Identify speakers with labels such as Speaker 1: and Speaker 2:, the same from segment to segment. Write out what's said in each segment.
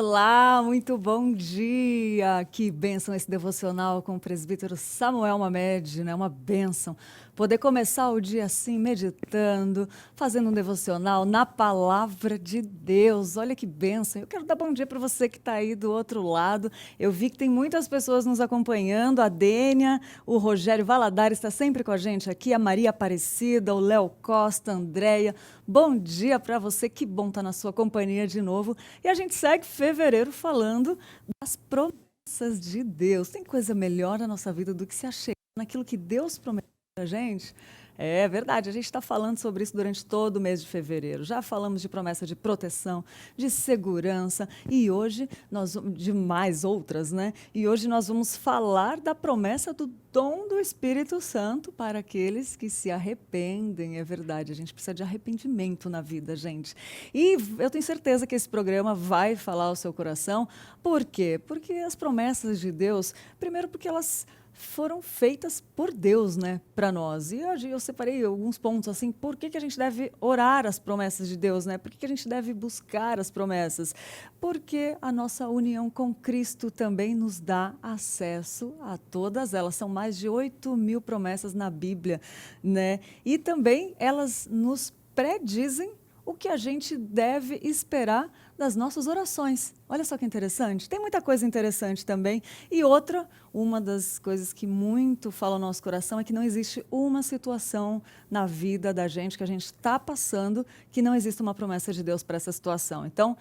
Speaker 1: Olá, muito bom dia! Que bênção esse devocional com o presbítero Samuel Mamed, né? Uma bênção. Poder começar o dia assim, meditando, fazendo um devocional na palavra de Deus. Olha que bênção. Eu quero dar bom dia para você que está aí do outro lado. Eu vi que tem muitas pessoas nos acompanhando. A Dênia, o Rogério Valadares está sempre com a gente aqui, a Maria Aparecida, o Léo Costa, a Andréia. Bom dia para você, que bom estar na sua companhia de novo. E a gente segue fevereiro falando das promessas de Deus. Tem coisa melhor na nossa vida do que se achegar naquilo que Deus prometeu para a gente? É verdade, a gente está falando sobre isso durante todo o mês de fevereiro. Já falamos de promessa de proteção, de segurança e hoje de mais outras, né? E hoje nós vamos falar da promessa do dom do Espírito Santo para aqueles que se arrependem. É verdade, a gente precisa de arrependimento na vida, gente. E eu tenho certeza que esse programa vai falar ao seu coração. Por quê? Porque as promessas de Deus, primeiro porque elas foram feitas por Deus, né, para nós. E hoje eu separei alguns pontos assim, por que a gente deve orar as promessas de Deus, né? Por que a gente deve buscar as promessas? Porque a nossa união com Cristo também nos dá acesso a todas elas. São mais de 8.000 promessas na Bíblia, né? E também elas nos predizem o que a gente deve esperar das nossas orações. Olha só que interessante. Tem muita coisa interessante também. E outra, uma das coisas que muito fala ao nosso coração é que não existe uma situação na vida da gente que a gente está passando que não exista uma promessa de Deus para essa situação. Então,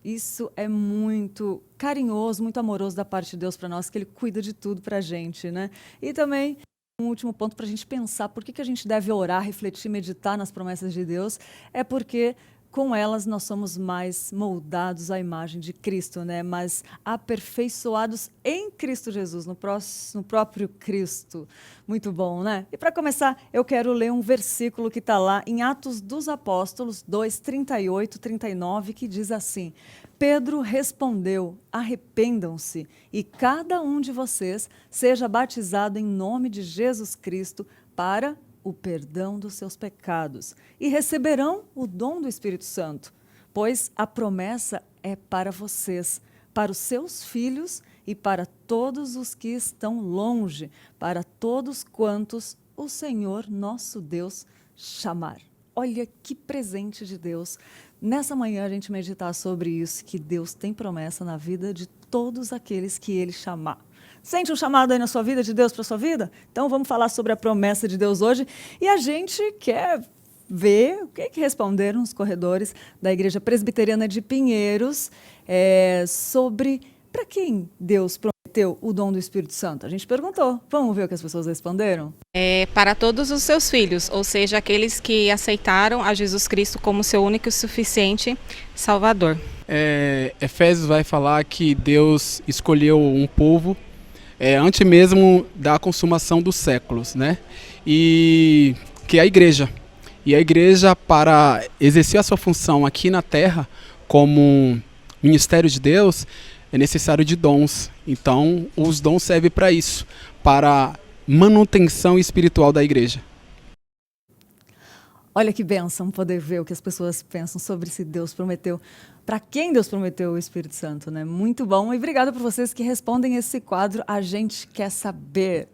Speaker 1: isso é muito carinhoso, muito amoroso da parte de Deus para nós, que Ele cuida de tudo para a gente, né? E também um último ponto para a gente pensar por que a gente deve orar, refletir, meditar nas promessas de Deus, é porque com elas nós somos mais moldados à imagem de Cristo, né? Mais aperfeiçoados em Cristo Jesus, no próprio Cristo. Muito bom, né? E para começar, eu quero ler um versículo que está lá em Atos dos Apóstolos 2, 38, 39, que diz assim: Pedro respondeu: arrependam-se e cada um de vocês seja batizado em nome de Jesus Cristo para o perdão dos seus pecados e receberão o dom do Espírito Santo, pois a promessa é para vocês, para os seus filhos e para todos os que estão longe, para todos quantos o Senhor nosso Deus chamar. Olha que presente de Deus. Nessa manhã a gente meditar sobre isso, que Deus tem promessa na vida de todos aqueles que Ele chamar. Sente um chamado aí na sua vida, de Deus para a sua vida? Então vamos falar sobre a promessa de Deus hoje. E a gente quer ver o que responderam os corredores da Igreja Presbiteriana de Pinheiros sobre para quem Deus prometeu o dom do Espírito Santo. A gente perguntou. Vamos ver o que as pessoas responderam?
Speaker 2: Para todos os seus filhos, ou seja, aqueles que aceitaram a Jesus Cristo como seu único e suficiente Salvador.
Speaker 3: Efésios vai falar que Deus escolheu um povo antes mesmo da consumação dos séculos, né? E que é a igreja. E a igreja, para exercer a sua função aqui na terra, como ministério de Deus, é necessário de dons. Então, os dons servem para isso, para manutenção espiritual da igreja.
Speaker 1: Olha que bênção poder ver o que as pessoas pensam sobre se Deus prometeu, para quem Deus prometeu o Espírito Santo, né? Muito bom. E obrigada por vocês que respondem esse quadro. A gente quer saber.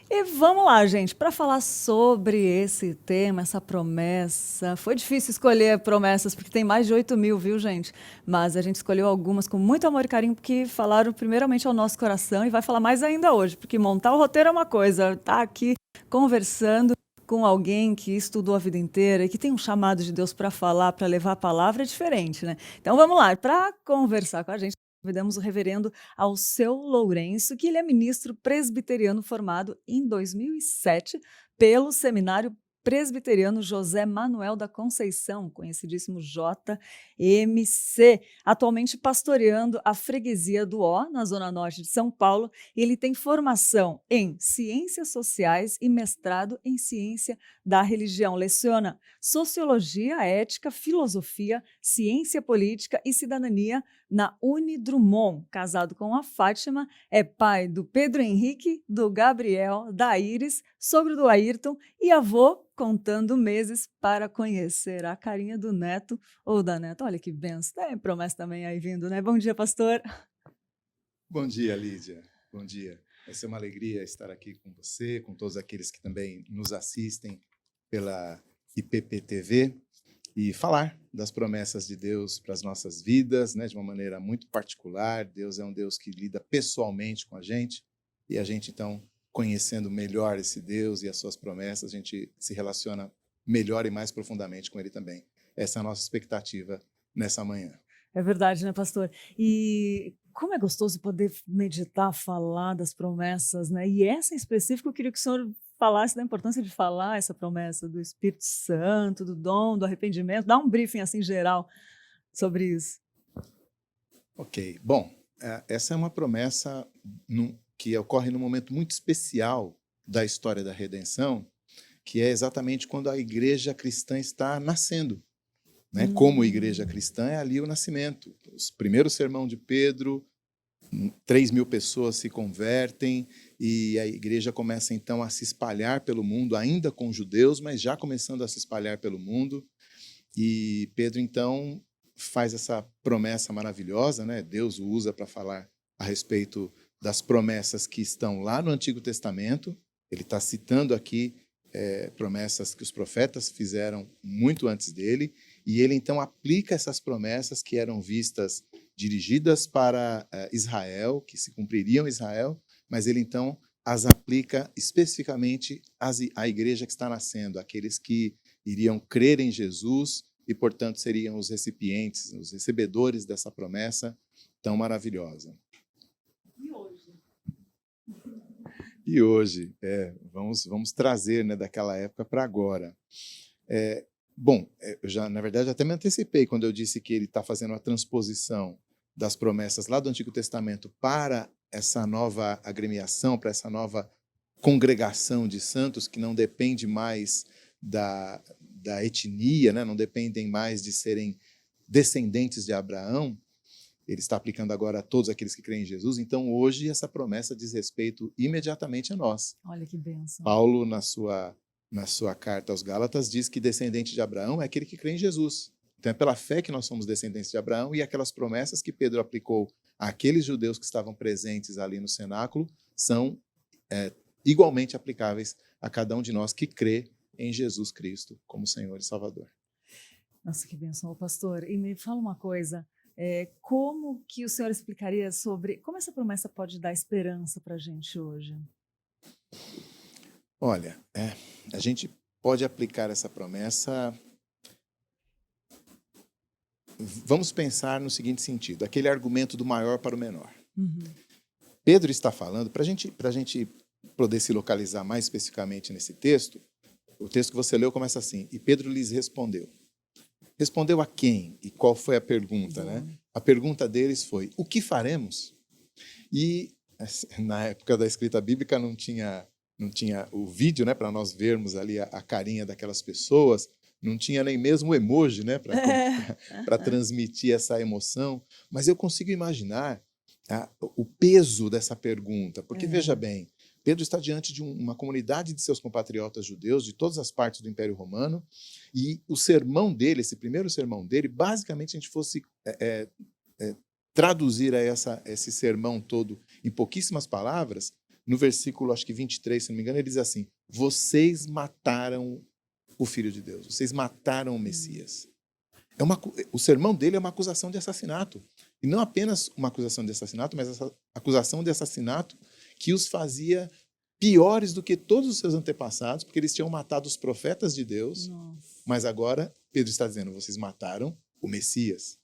Speaker 1: E vamos lá, gente, para falar sobre esse tema, essa promessa. Foi difícil escolher promessas, porque tem mais de 8.000, viu, gente? Mas a gente escolheu algumas com muito amor e carinho, porque falaram primeiramente ao nosso coração e vai falar mais ainda hoje, porque montar o roteiro é uma coisa, tá aqui conversando com alguém que estudou a vida inteira e que tem um chamado de Deus para falar, para levar a palavra, é diferente, né? Então vamos lá, para conversar com a gente, convidamos o reverendo Alceu Lourenço, que ele é ministro presbiteriano formado em 2007 pelo Seminário Presbiteriano José Manuel da Conceição, conhecidíssimo JMC, atualmente pastoreando a freguesia do Ó, na Zona Norte de São Paulo. Ele tem formação em Ciências Sociais e mestrado em Ciência da Religião. Leciona Sociologia, Ética, Filosofia, Ciência Política e Cidadania na Unidrumont. Casado com a Fátima, é pai do Pedro Henrique, do Gabriel, da Iris, sogro do Ayrton e avô contando meses para conhecer a carinha do neto ou da neta. Olha que benção, tem promessa também aí vindo, né? Bom dia, pastor.
Speaker 4: Bom dia, Lídia. Bom dia. Vai ser uma alegria estar aqui com você, com todos aqueles que também nos assistem pela IPP-TV e falar das promessas de Deus para as nossas vidas, né, de uma maneira muito particular. Deus é um Deus que lida pessoalmente com a gente e a gente, então, conhecendo melhor esse Deus e as suas promessas, a gente se relaciona melhor e mais profundamente com Ele também. Essa é a nossa expectativa nessa manhã.
Speaker 1: É verdade, né, pastor? E como é gostoso poder meditar, falar das promessas, né? E essa em específico, eu queria que o senhor falasse da importância de falar essa promessa do Espírito Santo, do dom, do arrependimento. Dá um briefing assim geral sobre isso.
Speaker 4: Ok. Bom, essa é uma promessa que ocorre num momento muito especial da história da redenção, que é exatamente quando a igreja cristã está nascendo. Né? Como igreja cristã, é ali o nascimento. O primeiro sermão de Pedro, 3.000 pessoas se convertem e a igreja começa então a se espalhar pelo mundo, ainda com judeus, mas já começando a se espalhar pelo mundo. E Pedro então faz essa promessa maravilhosa, né? Deus o usa para falar a respeito das promessas que estão lá no Antigo Testamento. Ele está citando aqui promessas que os profetas fizeram muito antes dele, e ele então aplica essas promessas que eram vistas dirigidas para Israel, que se cumpririam em Israel, mas ele então as aplica especificamente à igreja que está nascendo, aqueles que iriam crer em Jesus e, portanto, seriam os recipientes, os recebedores dessa promessa tão maravilhosa. E hoje, vamos trazer, né, daquela época para agora. Eu já, na verdade, até me antecipei quando eu disse que ele está fazendo a transposição das promessas lá do Antigo Testamento para essa nova agremiação, para essa nova congregação de santos, que não depende mais da etnia, né, não dependem mais de serem descendentes de Abraão. Ele está aplicando agora a todos aqueles que creem em Jesus. Então, hoje, essa promessa diz respeito imediatamente a nós.
Speaker 1: Olha que bênção.
Speaker 4: Paulo, na sua carta aos Gálatas, diz que descendente de Abraão é aquele que crê em Jesus. Então, é pela fé que nós somos descendentes de Abraão, e aquelas promessas que Pedro aplicou àqueles judeus que estavam presentes ali no cenáculo são igualmente aplicáveis a cada um de nós que crê em Jesus Cristo como Senhor e Salvador.
Speaker 1: Nossa, que bênção, pastor. E me fala uma coisa, como que o senhor explicaria sobre como essa promessa pode dar esperança para a gente hoje?
Speaker 4: Olha, a gente pode aplicar essa promessa. Vamos pensar no seguinte sentido, aquele argumento do maior para o menor.
Speaker 1: Uhum.
Speaker 4: Pedro está falando, para a gente poder se localizar mais especificamente nesse texto, o texto que você leu começa assim: e Pedro lhes respondeu. Respondeu a quem? E qual foi a pergunta? Né? A pergunta deles foi: o que faremos? E na época da escrita bíblica não tinha o vídeo, né, para nós vermos ali a carinha daquelas pessoas, não tinha nem mesmo o emoji, né, para transmitir essa emoção, mas eu consigo imaginar o peso dessa pergunta, porque veja bem, Pedro está diante de uma comunidade de seus compatriotas judeus de todas as partes do Império Romano, e o sermão dele, esse primeiro sermão dele, basicamente, se a gente fosse traduzir esse sermão todo em pouquíssimas palavras, no versículo, acho que 23, se não me engano, ele diz assim: vocês mataram o Filho de Deus, vocês mataram o Messias. O sermão dele é uma acusação de assassinato. E não apenas uma acusação de assassinato, mas essa acusação de assassinato que os fazia piores do que todos os seus antepassados, porque eles tinham matado os profetas de Deus. Nossa. Mas agora Pedro está dizendo: vocês mataram o Messias.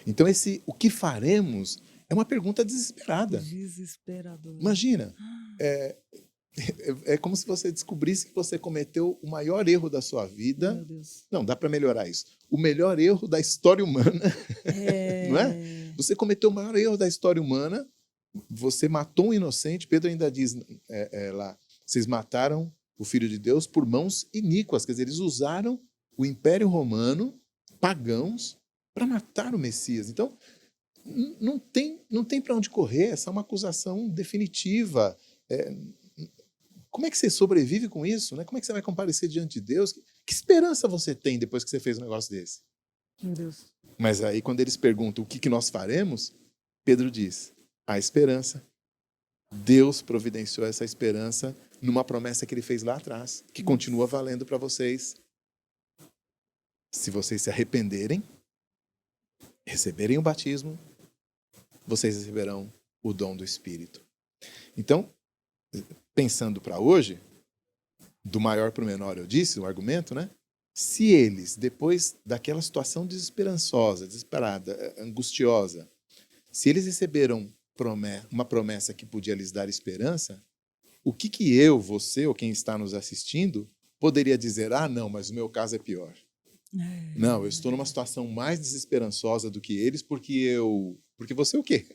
Speaker 4: Então o que faremos é uma pergunta desesperada.
Speaker 1: Desesperador.
Speaker 4: Imagina, é como se você descobrisse que você cometeu o maior erro da sua vida.
Speaker 1: Meu Deus.
Speaker 4: Não, dá para melhorar isso. O melhor erro da história humana. Não é? Você cometeu o maior erro da história humana, você matou um inocente. Pedro ainda diz lá: vocês mataram o Filho de Deus por mãos iníquas. Quer dizer, eles usaram o Império Romano, pagãos, para matar o Messias. Então, não tem para onde correr. Essa é uma acusação definitiva. como é que você sobrevive com isso? Né? Como é que você vai comparecer diante de Deus? Que esperança você tem depois que você fez um negócio desse?
Speaker 1: Meu Deus.
Speaker 4: Mas aí, quando eles perguntam o que nós faremos, Pedro diz, a esperança. Deus providenciou essa esperança numa promessa que ele fez lá atrás, que continua valendo para vocês. Se vocês se arrependerem, receberem o batismo, vocês receberão o dom do Espírito. Então, pensando para hoje, do maior para o menor, eu disse, o argumento, né? Se eles, depois daquela situação desesperançosa, desesperada, angustiosa, se eles receberam uma promessa que podia lhes dar esperança, o que eu, você ou quem está nos assistindo poderia dizer, não, mas o meu caso é pior. Não, eu estou numa situação mais desesperançosa do que eles porque você o quê?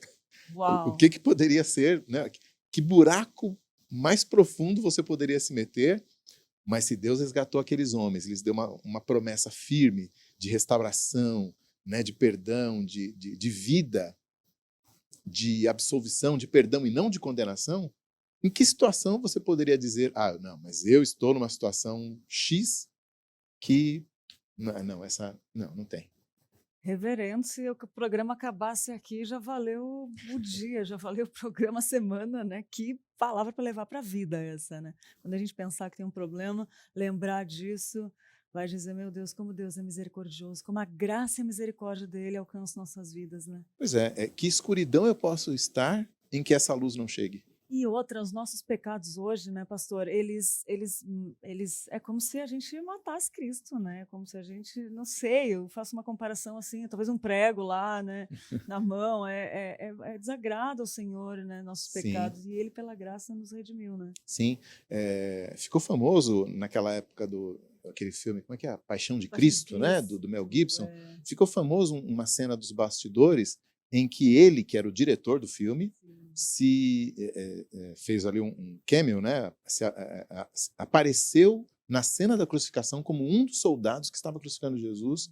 Speaker 1: Uau.
Speaker 4: O que poderia ser, né? Que buraco mais profundo você poderia se meter? Mas se Deus resgatou aqueles homens, lhes deu uma promessa firme de restauração, né, de perdão, de vida, de absolvição, de perdão e não de condenação, em que situação você poderia dizer, não, mas eu estou numa situação X que... Não tem.
Speaker 1: Reverendo, se o programa acabasse aqui, já valeu o dia, já valeu o programa, a semana, né? Que palavra para levar para a vida essa, né? Quando a gente pensar que tem um problema, lembrar disso, vai dizer, meu Deus, como Deus é misericordioso, como a graça e a misericórdia dele alcançam nossas vidas, né?
Speaker 4: Pois é, que escuridão eu posso estar em que essa luz não chegue?
Speaker 1: E outra, os nossos pecados hoje, né, pastor, eles é como se a gente matasse Cristo, né? Como se a gente, não sei, eu faço uma comparação assim, talvez um prego lá, né, na mão, é desagrado ao Senhor, né, nossos pecados, e Ele pela graça nos redimiu, né?
Speaker 4: Sim, ficou famoso naquela época aquele filme, como é que é? Paixão de Cristo, né, do Mel Gibson. Ficou famoso uma cena dos bastidores em que ele, que era o diretor do filme, fez ali um cameo, né? Apareceu na cena da crucificação como um dos soldados que estava crucificando Jesus.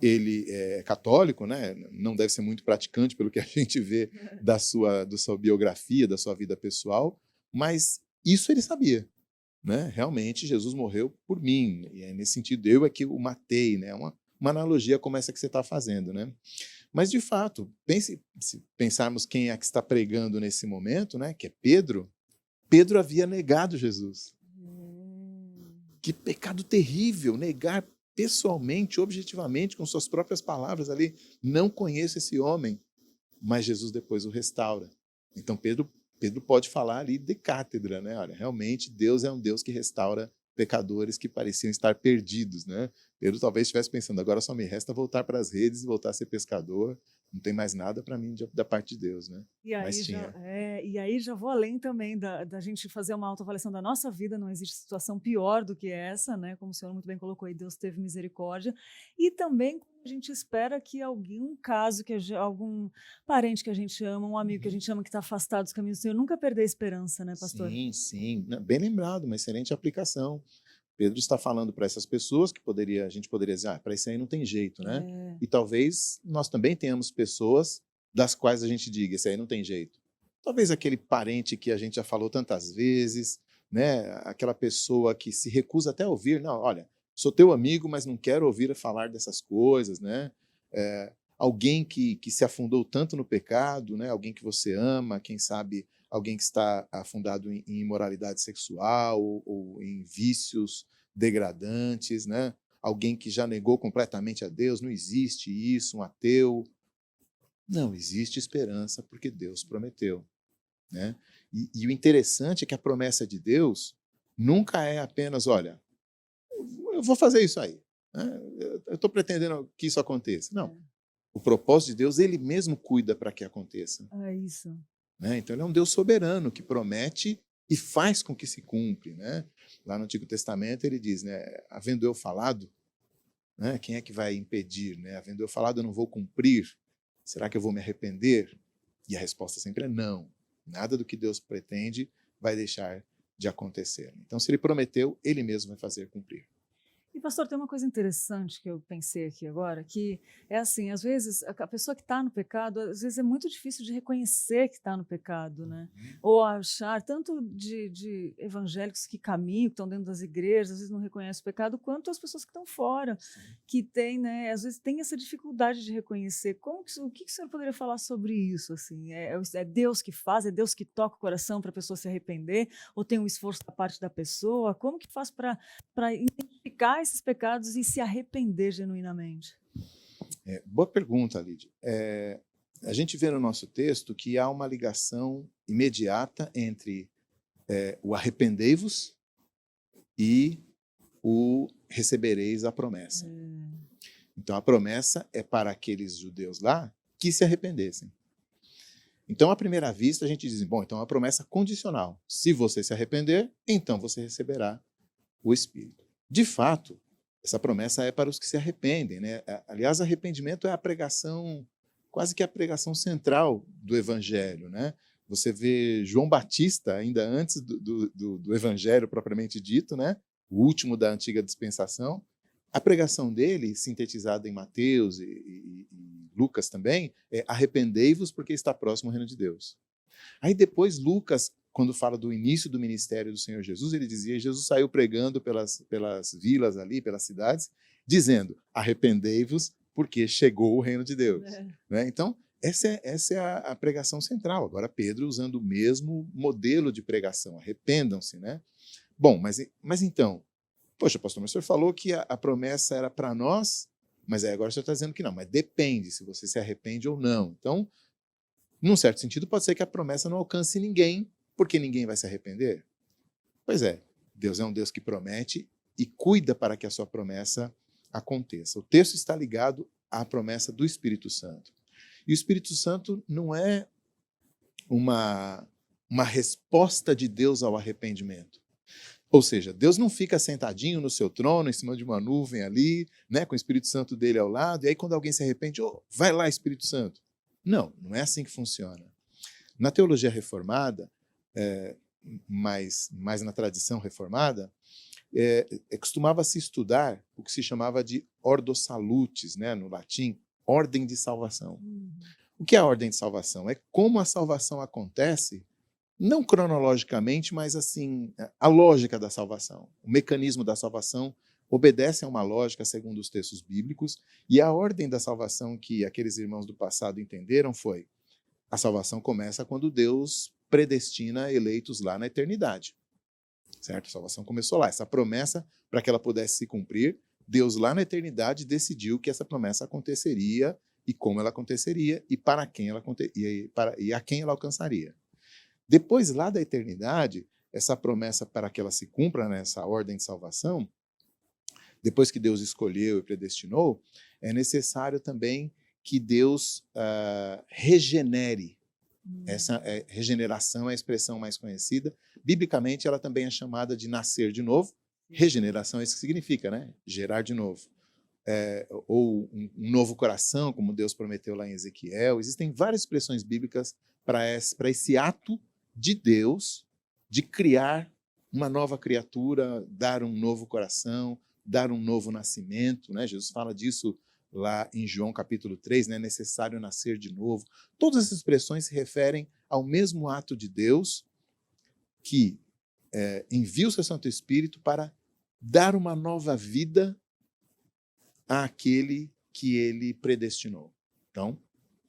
Speaker 4: Ele é católico, né? Não deve ser muito praticante pelo que a gente vê da sua biografia, da sua vida pessoal, mas isso ele sabia, né? Realmente Jesus morreu por mim, e nesse sentido eu é que o matei, né? Uma analogia como essa que você está fazendo, né? Mas, de fato, se pensarmos quem é que está pregando nesse momento, né, que é Pedro, Pedro havia negado Jesus. Que pecado terrível, negar pessoalmente, objetivamente, com suas próprias palavras ali, não conheço esse homem, mas Jesus depois o restaura. Então, Pedro pode falar ali de cátedra, né? Olha, realmente Deus é um Deus que restaura pecadores que pareciam estar perdidos, né? Pedro talvez estivesse pensando, agora só me resta voltar para as redes e voltar a ser pescador, não tem mais nada para mim da parte de Deus, né?
Speaker 1: E aí já vou além também da gente fazer uma autoavaliação da nossa vida, não existe situação pior do que essa, né? Como o senhor muito bem colocou aí, Deus teve misericórdia, e também a gente espera que algum caso, algum parente que a gente ama, um amigo que a gente ama que está afastado dos caminhos do Senhor, nunca perder a esperança, né, pastor?
Speaker 4: Sim, bem lembrado, uma excelente aplicação. Pedro está falando para essas pessoas que a gente poderia dizer, para isso aí não tem jeito, né? E talvez nós também tenhamos pessoas das quais a gente diga, isso aí não tem jeito. Talvez aquele parente que a gente já falou tantas vezes, né? Aquela pessoa que se recusa até a ouvir, não, olha, sou teu amigo, mas não quero ouvir falar dessas coisas, né? Alguém que se afundou tanto no pecado, né? Alguém que você ama, quem sabe alguém que está afundado em imoralidade sexual ou em vícios degradantes, né? Alguém que já negou completamente a Deus, não existe isso, um ateu. Não, existe esperança porque Deus prometeu, né? E o interessante é que a promessa de Deus nunca é apenas, olha, eu vou fazer isso aí, né? Eu estou pretendendo que isso aconteça. Não. O propósito de Deus, Ele mesmo cuida para que aconteça.
Speaker 1: É isso.
Speaker 4: Né? Então, Ele é um Deus soberano que promete e faz com que se cumpre. Né? Lá no Antigo Testamento, ele diz, né, havendo eu falado, né, quem é que vai impedir? Né? Havendo eu falado, eu não vou cumprir. Será que eu vou me arrepender? E a resposta sempre é não. Nada do que Deus pretende vai deixar de acontecer. Então, se Ele prometeu, Ele mesmo vai fazer cumprir.
Speaker 1: E, pastor, tem uma coisa interessante que eu pensei aqui agora, que é assim, às vezes, a pessoa que está no pecado, às vezes é muito difícil de reconhecer que está no pecado, né? Ou achar, tanto de evangélicos que caminham, que estão dentro das igrejas, às vezes não reconhecem o pecado, quanto as pessoas que estão fora, que têm, né, às vezes tem essa dificuldade de reconhecer. O que o senhor poderia falar sobre isso? Assim? É Deus que faz, é Deus que toca o coração para a pessoa se arrepender, ou tem um esforço da parte da pessoa? Como que faz para identificar esses pecados e se arrepender genuinamente?
Speaker 4: Boa pergunta, Lídia. A gente vê no nosso texto que há uma ligação imediata entre o arrependei-vos e o recebereis a promessa. Então, a promessa é para aqueles judeus lá que se arrependessem. Então, à primeira vista, a gente diz, bom, então é uma promessa condicional. Se você se arrepender, então você receberá o Espírito. De fato, essa promessa é para os que se arrependem, né? Aliás, arrependimento é a pregação, quase que a pregação central do Evangelho, né? Você vê João Batista, ainda antes do Evangelho propriamente dito, né? O último da antiga dispensação, a pregação dele, sintetizada em Mateus e Lucas também, é arrependei-vos porque está próximo o reino de Deus. Aí depois Lucas, quando fala do início do ministério do Senhor Jesus, ele dizia, Jesus saiu pregando pelas vilas ali, pelas cidades, dizendo, arrependei-vos porque chegou o reino de Deus. Né? Então, essa é a pregação central. Agora Pedro usando o mesmo modelo de pregação, arrependam-se, né? Bom, mas então, poxa, pastor, mas o senhor falou que a promessa era para nós, mas aí agora o senhor está dizendo que não, mas depende se você se arrepende ou não. Então, num certo sentido, pode ser que a promessa não alcance ninguém, porque ninguém vai se arrepender. Pois é, Deus é um Deus que promete e cuida para que a sua promessa aconteça. O texto está ligado à promessa do Espírito Santo. E o Espírito Santo não é uma resposta de Deus ao arrependimento. Ou seja, Deus não fica sentadinho no seu trono, em cima de uma nuvem ali, né, com o Espírito Santo dele ao lado, e aí quando alguém se arrepende, vai lá, Espírito Santo. Não, não é assim que funciona. Na teologia reformada, mais na tradição reformada, costumava-se estudar o que se chamava de ordo salutis, né, no latim, ordem de salvação. O que é a ordem de salvação? É como a salvação acontece, não cronologicamente, mas assim, a lógica da salvação. O mecanismo da salvação obedece a uma lógica segundo os textos bíblicos, e a ordem da salvação que aqueles irmãos do passado entenderam foi: a salvação começa quando Deus predestina eleitos lá na eternidade. Certo? A salvação começou lá. Essa promessa, para que ela pudesse se cumprir, Deus lá na eternidade decidiu que essa promessa aconteceria e como ela aconteceria e para quem ela e a quem ela alcançaria. Depois, lá da eternidade, essa promessa, para que ela se cumpra nessa ordem de salvação, depois que Deus escolheu e predestinou, é necessário também que Deus regenere. Essa regeneração é a expressão mais conhecida. Biblicamente, ela também é chamada de nascer de novo. Regeneração é isso que significa, né? Gerar de novo. Ou um novo coração, como Deus prometeu lá em Ezequiel. Existem várias expressões bíblicas para esse ato de Deus de criar uma nova criatura, dar um novo coração, dar um novo nascimento, né? Jesus fala disso lá em João capítulo 3, né? Necessário nascer de novo. Todas essas expressões se referem ao mesmo ato de Deus que envia o seu Santo Espírito para dar uma nova vida àquele que ele predestinou. Então,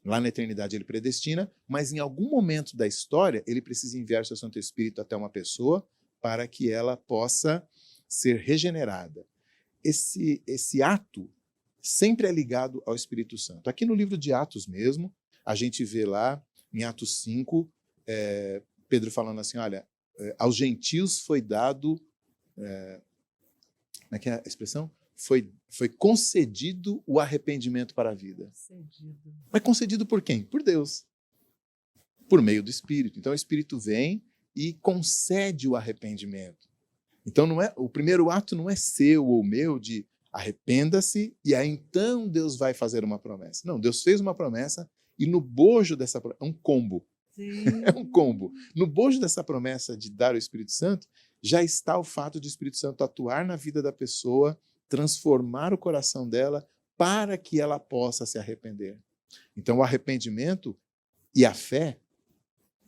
Speaker 4: lá na eternidade ele predestina, mas em algum momento da história ele precisa enviar o seu Santo Espírito até uma pessoa para que ela possa ser regenerada. Esse ato sempre é ligado ao Espírito Santo. Aqui no livro de Atos mesmo, a gente vê lá, em Atos 5, Pedro falando assim, olha, aos gentios foi dado, como é que é a expressão? Foi concedido o arrependimento para a vida.
Speaker 1: Concedido.
Speaker 4: Mas concedido por quem? Por Deus. Por meio do Espírito. Então o Espírito vem e concede o arrependimento. Então o primeiro ato não é seu ou meu de arrependa-se e aí então Deus vai fazer uma promessa. Não, Deus fez uma promessa e no bojo dessa promessa, é um combo.
Speaker 1: Sim.
Speaker 4: É um combo. No bojo dessa promessa de dar o Espírito Santo, já está o fato de o Espírito Santo atuar na vida da pessoa transformar o coração dela para que ela possa se arrepender. Então, o arrependimento e a fé,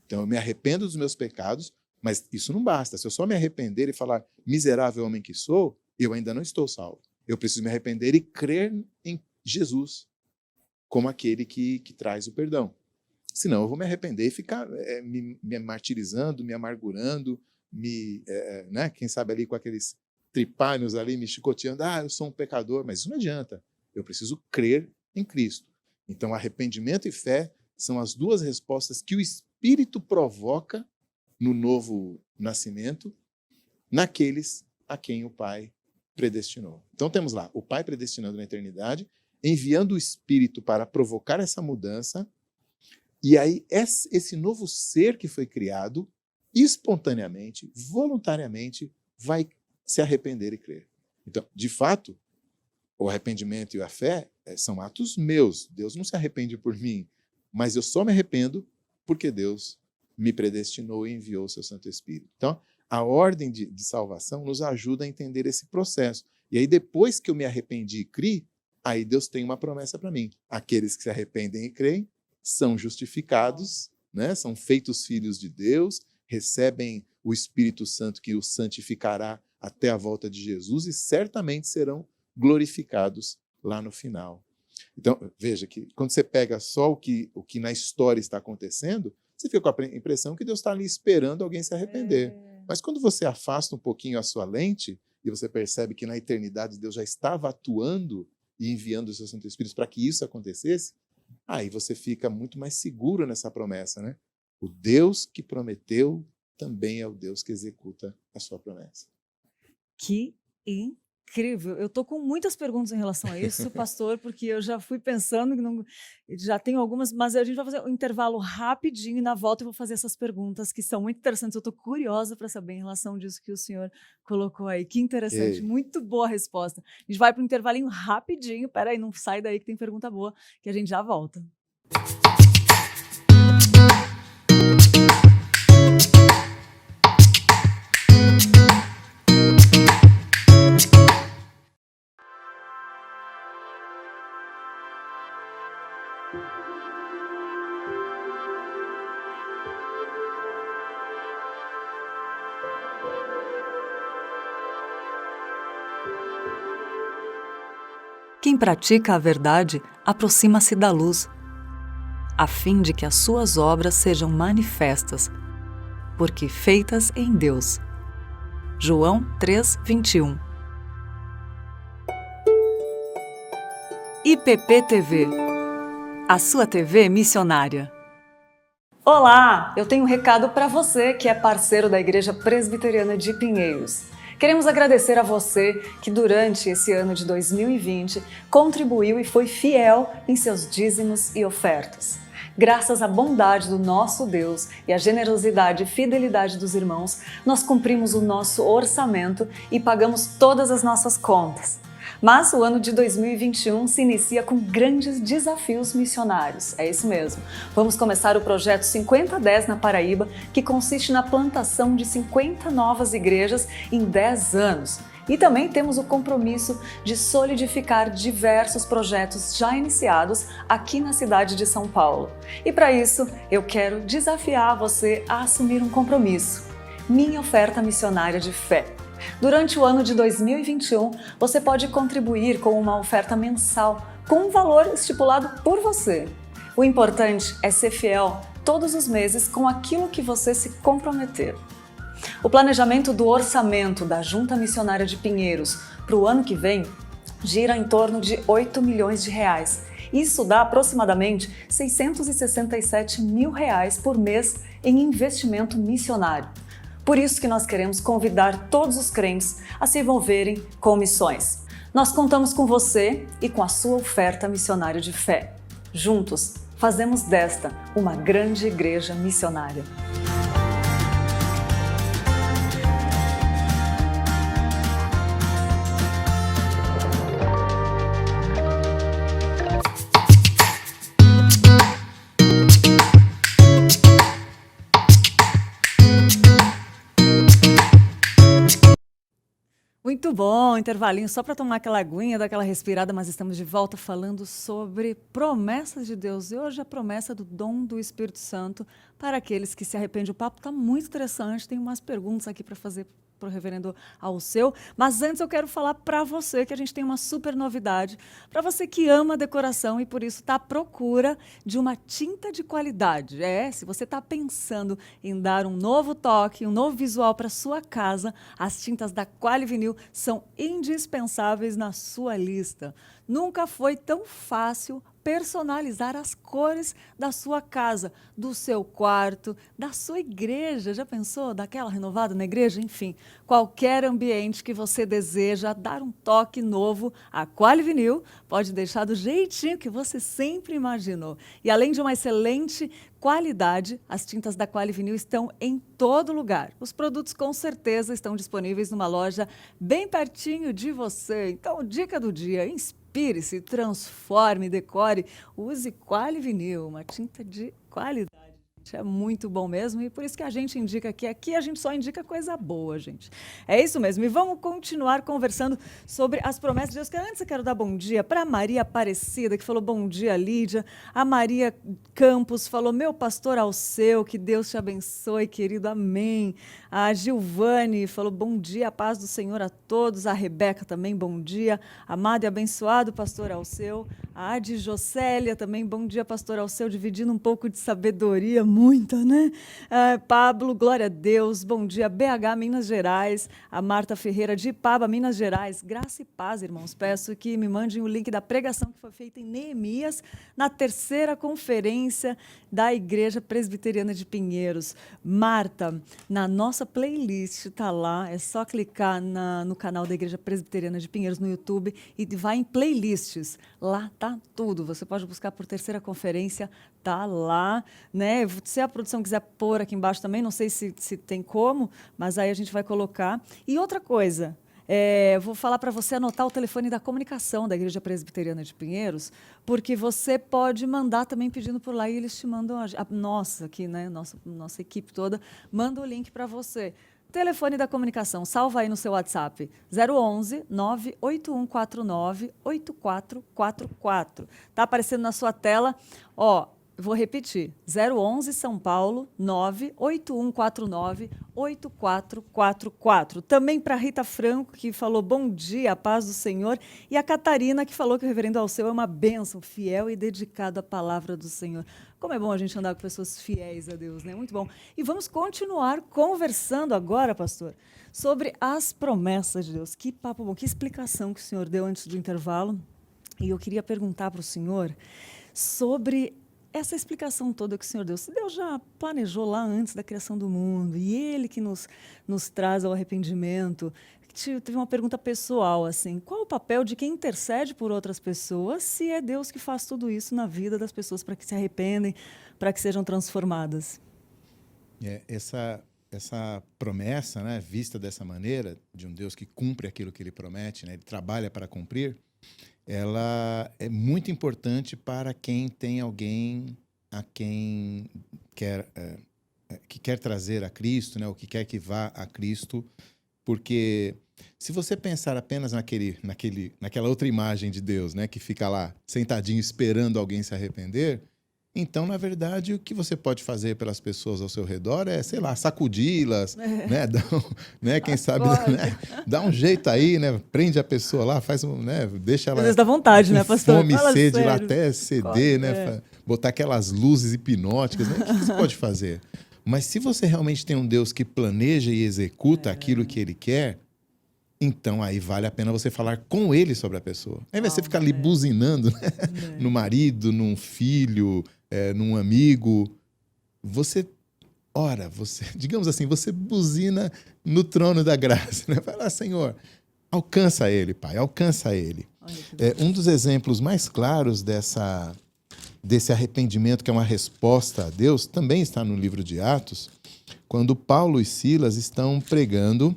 Speaker 4: então eu me arrependo dos meus pecados, mas isso não basta. Se eu só me arrepender e falar, miserável homem que sou, eu ainda não estou salvo. Eu preciso me arrepender e crer em Jesus como aquele que traz o perdão. Senão eu vou me arrepender e ficar me martirizando, me amargurando, né, quem sabe ali com aqueles tripalhos ali me chicoteando, eu sou um pecador, mas isso não adianta. Eu preciso crer em Cristo. Então, arrependimento e fé são as duas respostas que o Espírito provoca no novo nascimento, naqueles a quem o Pai predestinou. Então, temos lá o Pai predestinando na eternidade, enviando o Espírito para provocar essa mudança, e aí esse novo ser que foi criado, espontaneamente, voluntariamente, vai se arrepender e crer. Então, de fato, o arrependimento e a fé são atos meus. Deus não se arrepende por mim, mas eu só me arrependo porque Deus me predestinou e enviou o seu Santo Espírito. Então, a ordem de salvação nos ajuda a entender esse processo. E aí, depois que eu me arrependi e criei, aí Deus tem uma promessa para mim. Aqueles que se arrependem e creem são justificados, né? São feitos filhos de Deus, recebem o Espírito Santo que os santificará até a volta de Jesus e certamente serão glorificados lá no final. Então, veja que quando você pega só o que na história está acontecendo, você fica com a impressão que Deus está ali esperando alguém se arrepender. Mas quando você afasta um pouquinho a sua lente e você percebe que na eternidade Deus já estava atuando e enviando o seu Santo Espírito para que isso acontecesse, aí você fica muito mais seguro nessa promessa, né? O Deus que prometeu também é o Deus que executa a sua promessa.
Speaker 1: Que incrível! Eu estou com muitas perguntas em relação a isso, pastor, porque eu já fui pensando, já tenho algumas, mas a gente vai fazer um intervalo rapidinho e na volta eu vou fazer essas perguntas que são muito interessantes. Eu estou curiosa para saber em relação disso que o senhor colocou aí. Que interessante,
Speaker 4: Ei.
Speaker 1: muito boa resposta. A gente vai para um intervalinho rapidinho, peraí, não sai daí que tem pergunta boa, que a gente já volta. Quem pratica a verdade aproxima-se da luz, a fim de que as suas obras sejam manifestas, porque feitas em Deus. João 3:21. IPP TV, a sua TV missionária. Olá, eu tenho um recado para você que é parceiro da Igreja Presbiteriana de Pinheiros. Queremos agradecer a você que durante esse ano de 2020 contribuiu e foi fiel em seus dízimos e ofertas. Graças à bondade do nosso Deus e à generosidade e fidelidade dos irmãos, nós cumprimos o nosso orçamento e pagamos todas as nossas contas. Mas o ano de 2021 se inicia com grandes desafios missionários. É isso mesmo. Vamos começar o projeto 5010 na Paraíba, que consiste na plantação de 50 novas igrejas em 10 anos. E também temos o compromisso de solidificar diversos projetos já iniciados aqui na cidade de São Paulo. E para isso, eu quero desafiar você a assumir um compromisso. Minha oferta missionária de fé. Durante o ano de 2021, você pode contribuir com uma oferta mensal, com um valor estipulado por você. O importante é ser fiel todos os meses com aquilo que você se comprometer. O planejamento do orçamento da Junta Missionária de Pinheiros para o ano que vem gira em torno de R$ 8 milhões. Isso dá aproximadamente R$ 667 mil por mês em investimento missionário. Por isso que nós queremos convidar todos os crentes a se envolverem com missões. Nós contamos com você e com a sua oferta missionária de fé. Juntos, fazemos desta uma grande igreja missionária. Muito Muito bom, intervalinho só para tomar aquela aguinha, dar aquela respirada, mas estamos de volta falando sobre promessas de Deus. E hoje a promessa do dom do Espírito Santo para aqueles que se arrependem. O papo está muito interessante, tem umas perguntas aqui para fazer para o reverendo Alceu, mas antes eu quero falar para você que a gente tem uma super novidade, para você que ama decoração e por isso está à procura de uma tinta de qualidade. Se você está pensando em dar um novo toque, um novo visual para sua casa, as tintas da Qualivinil são indispensáveis na sua lista. Nunca foi tão fácil personalizar as cores da sua casa, do seu quarto, da sua igreja. Já pensou? Daquela renovada na igreja? Enfim, qualquer ambiente que você deseja dar um toque novo, a Qualivinil pode deixar do jeitinho que você sempre imaginou. E além de uma excelente qualidade, as tintas da Qualivinil estão em todo lugar. Os produtos com certeza estão disponíveis numa loja bem pertinho de você. Então, dica do dia, inspire-se, transforme, decore, use Qualivinil, uma tinta de qualidade. É muito bom mesmo e por isso que a gente indica que aqui a gente só indica coisa boa, gente. É isso mesmo. E vamos continuar conversando sobre as promessas de Deus. Que antes eu quero dar bom dia para a Maria Aparecida, que falou bom dia, Lídia. A Maria Campos falou, meu pastor Alceu, que Deus te abençoe, querido, amém. A Gilvane falou bom dia, a paz do Senhor a todos. A Rebeca também, bom dia. Amado e abençoado pastor Alceu. A Adi Jocélia também, bom dia, pastor Alceu, dividindo um pouco de sabedoria, muita, né? Pablo, glória a Deus, bom dia, BH, Minas Gerais. A Marta Ferreira, de Ipaba, Minas Gerais. Graça e paz, irmãos. Peço que me mandem o link da pregação que foi feita em Neemias, na 3ª conferência da Igreja Presbiteriana de Pinheiros. Marta, na nossa playlist, está lá, é só clicar no canal da Igreja Presbiteriana de Pinheiros no YouTube e vai em playlists. Lá tá tudo. Você pode buscar por 3ª conferência, tá lá, né? Se a produção quiser pôr aqui embaixo também, não sei se tem como, mas aí a gente vai colocar. E outra coisa, vou falar para você anotar o telefone da comunicação da Igreja Presbiteriana de Pinheiros, porque você pode mandar também pedindo por lá e eles te mandam, a nossa aqui, né? Nossa equipe toda, manda o link para você. Telefone da comunicação, salva aí no seu WhatsApp, 011 98149 8444. Está aparecendo na sua tela, vou repetir, 011 São Paulo, 98149 8444. Também para Rita Franco, que falou bom dia, a paz do Senhor, e a Catarina, que falou que o reverendo Alceu é uma bênção, fiel e dedicado à palavra do Senhor. Como é bom a gente andar com pessoas fiéis a Deus, né? Muito bom. E vamos continuar conversando agora, pastor, sobre as promessas de Deus. Que papo bom, que explicação que o senhor deu antes do intervalo. E eu queria perguntar para o senhor sobre essa explicação toda que o Senhor deu. Se Deus já planejou lá antes da criação do mundo, e Ele que nos traz ao arrependimento, teve uma pergunta pessoal, assim, qual o papel de quem intercede por outras pessoas, se é Deus que faz tudo isso na vida das pessoas para que se arrependem, para que sejam transformadas?
Speaker 4: Essa promessa, né, vista dessa maneira, de um Deus que cumpre aquilo que Ele promete, né, Ele trabalha para cumprir, ela é muito importante para quem tem alguém a quem que quer trazer a Cristo, né, ou que quer que vá a Cristo, porque se você pensar apenas naquela outra imagem de Deus, né, que fica lá sentadinho esperando alguém se arrepender, então, na verdade, o que você pode fazer pelas pessoas ao seu redor é, sei lá, sacudi-las, né, quem sabe, né, dá um jeito aí, né, prende a pessoa lá, né, deixa ela... Às
Speaker 1: vezes dá vontade, né, pastor?
Speaker 4: Fome e sede
Speaker 1: sério.
Speaker 4: lá até ceder, né, botar aquelas luzes hipnóticas, né, o que você pode fazer? Mas se você realmente tem um Deus que planeja e executa aquilo que Ele quer, então aí vale a pena você falar com Ele sobre a pessoa. Ao invés de você ficar ali buzinando, né, no marido, num filho... num amigo, você ora, digamos assim, você buzina no trono da graça, né? Vai lá, Senhor, alcança ele, Pai, alcança ele. Um dos exemplos mais claros desse arrependimento, que é uma resposta a Deus, também está no livro de Atos, quando Paulo e Silas estão pregando